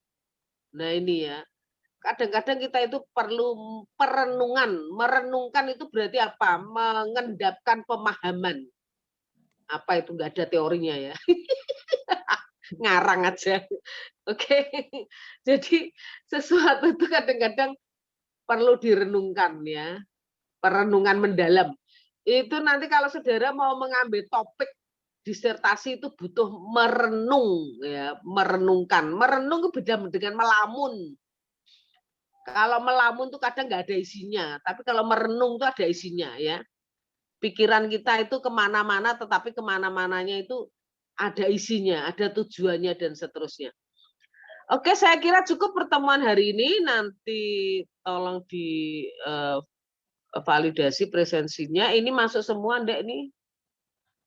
Nah ini ya, kadang-kadang kita itu perlu perenungan. Merenungkan itu berarti apa? Mengendapkan pemahaman. Apa itu, nggak ada teorinya ya. Ngarang aja. Oke. Jadi sesuatu itu kadang-kadang perlu direnungkan ya. Perenungan mendalam. Itu nanti kalau saudara mau mengambil topik disertasi itu butuh merenung ya, merenungkan. Merenung itu beda dengan melamun. Kalau melamun tuh kadang nggak ada isinya, tapi kalau merenung tuh ada isinya ya. Pikiran kita itu kemana-mana, tetapi kemana-mananya itu ada isinya, ada tujuannya dan seterusnya. Oke, saya kira cukup pertemuan hari ini. Nanti tolong di validasi presensinya. Ini masuk semua enggak nih?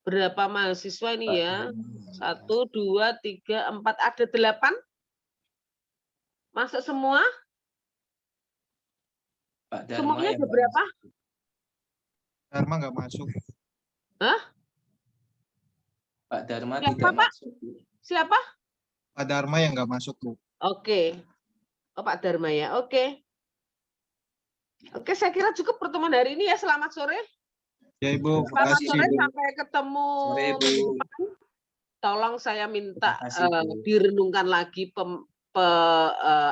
Berapa mahasiswa ini ya? 1, 2, 3, 4, ada 8? Masuk semua? Pak Dharma Semuanya yang ada berapa? Dharma nggak masuk. Hah? Pak Dharma Siapa, tidak Pak? masuk. Siapa? Pak Dharma yang nggak masuk, Bu. Oke. Oh, Pak Dharma ya. Oke. Oke, saya kira cukup pertemuan hari ini ya. Selamat sore. Ya Ibu, Selamat makasih sore, Ibu. sampai ketemu Sore, Bu. minggu depan. Tolong saya minta Terima kasih, Bu. direnungkan lagi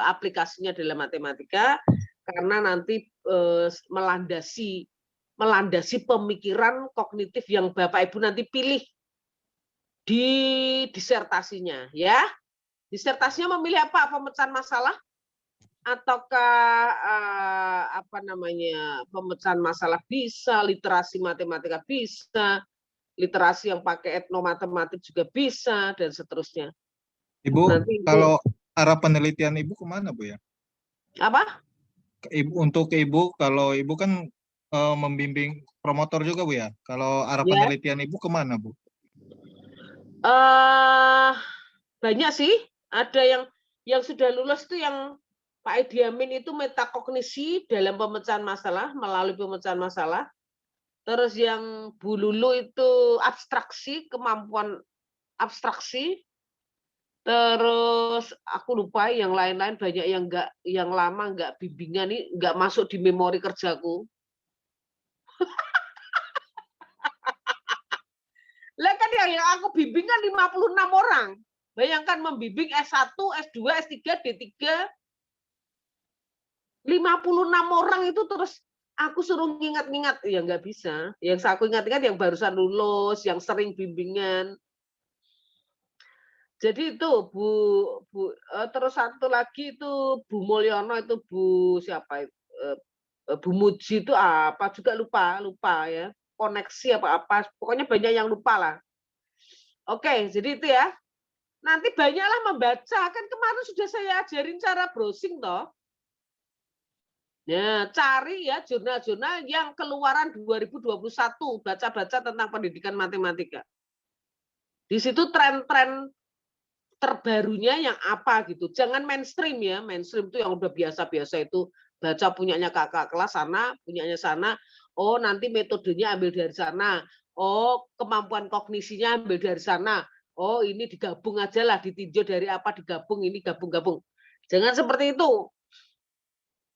aplikasinya dalam matematika, karena nanti melandasi pemikiran kognitif yang Bapak Ibu nanti pilih di disertasinya, ya. Disertasinya memilih apa? Pemecahan masalah ataukah pemecahan masalah bisa, literasi matematika bisa, literasi yang pakai etnomatematik juga bisa, dan seterusnya. Ibu, Nanti itu- kalau arah penelitian Ibu kemana Bu ya? Apa? Untuk Ibu, kalau Ibu kan membimbing promotor juga Bu ya. Kalau arah Ya. penelitian Ibu kemana Bu? Banyak sih. Ada yang sudah lulus itu yang Pak Edi Amin itu metakognisi dalam pemecahan masalah, melalui pemecahan masalah. Terus yang Bu Lulu itu abstraksi, kemampuan abstraksi. Terus aku lupa yang lain-lain, banyak yang lama nggak bimbingan nih, nggak masuk di memori kerjaku. Lah kan yang aku bimbingan 56 orang. Bayangkan membimbing S1, S2, S3, D3. 56 orang itu terus aku suruh ngingat-ngingat, ya nggak bisa. Yang aku ingat-ingat yang barusan lulus, yang sering bimbingan. Jadi itu terus satu lagi itu Bu Mulyono, itu Bu siapa itu? Bu Muji itu apa juga lupa ya. Koneksi apa pokoknya banyak yang lupa lah. Oke, jadi itu ya. Nanti banyaklah membaca, kan kemarin sudah saya ajarin cara browsing toh. Ya, cari ya jurnal-jurnal yang keluaran 2021, baca-baca tentang pendidikan matematika. Di situ tren-tren terbarunya yang apa gitu. Jangan mainstream ya. Mainstream itu yang udah biasa-biasa itu, baca punyanya kakak kelas sana, punyanya sana. Oh, nanti metodenya ambil dari sana. Oh, kemampuan kognisinya ambil dari sana. Oh, ini digabung aja lah, ditinjau dari apa, digabung, ini gabung-gabung. Jangan seperti itu.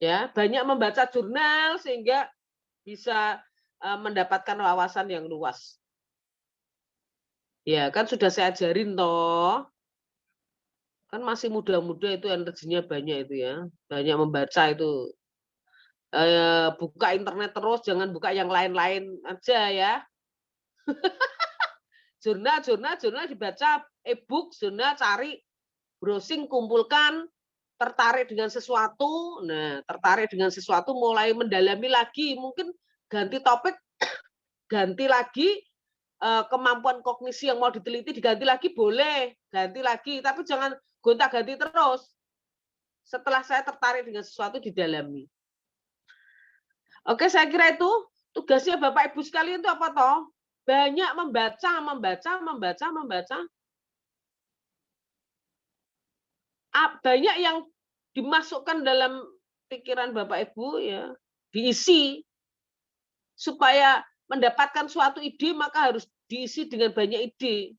Ya, banyak membaca jurnal sehingga bisa mendapatkan wawasan yang luas. Ya, kan sudah saya ajarin toh. Kan masih muda-muda itu energinya banyak itu ya. Banyak membaca itu. Buka internet terus, jangan buka yang lain-lain aja ya. Jurnal dibaca, e-book, jurnal cari, browsing, kumpulkan, tertarik dengan sesuatu. Nah, tertarik dengan sesuatu mulai mendalami lagi, mungkin ganti topik, ganti lagi kemampuan kognisi yang mau diteliti, diganti lagi boleh, ganti lagi, tapi jangan gonta-ganti terus. Setelah saya tertarik dengan sesuatu, didalami. Oke, saya kira itu tugasnya Bapak Ibu sekalian itu apa toh? Banyak membaca. Banyak yang dimasukkan dalam pikiran Bapak Ibu ya, diisi supaya mendapatkan suatu ide maka harus diisi dengan banyak ide.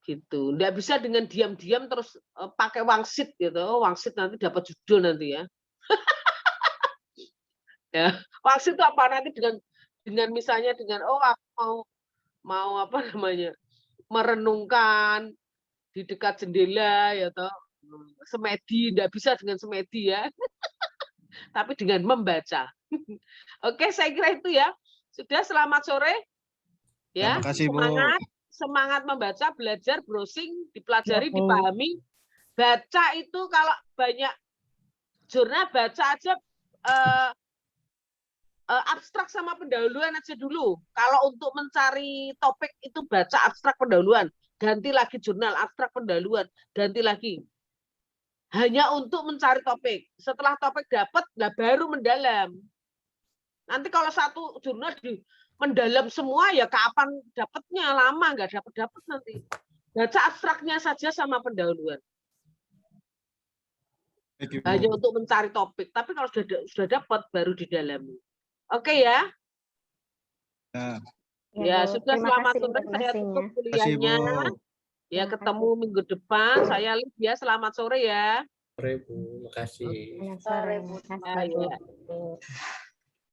Gitu. Nggak bisa dengan diam-diam terus pakai wangsit gitu. Wangsit nanti dapat judul nanti ya. Ya, wangsit itu apa nanti dengan misalnya dengan aku mau apa namanya? Merenungkan di dekat jendela ya toh. Semedi, nggak bisa dengan semedi ya. Tapi dengan membaca. Oke, saya kira itu ya. Sudah, selamat sore. Ya, makasih, Bu. semangat membaca, belajar, browsing, dipelajari, Ya, Bu. dipahami. Baca itu kalau banyak jurnal, baca aja abstrak sama pendahuluan aja dulu. Kalau untuk mencari topik itu baca abstrak pendahuluan, ganti lagi jurnal abstrak pendahuluan, ganti lagi. Hanya untuk mencari topik. Setelah topik dapat, lah baru mendalam. Nanti kalau satu jurnal mendalam semua, ya kapan dapatnya? Lama nggak dapat nanti. Baca abstraknya saja sama pendahuluan. Hanya untuk mencari topik. Tapi kalau sudah dapat, baru didalami. Oke ya? Ya, Bu. sudah, Terima selamat kasih sore. Saya tutup kuliahnya. Ya, Terima ketemu minggu depan. Saya lihat ya, selamat sore ya. sore Bu, makasih. Selamat Sore, sore. Bu. Terima kasih, Bu. Ya.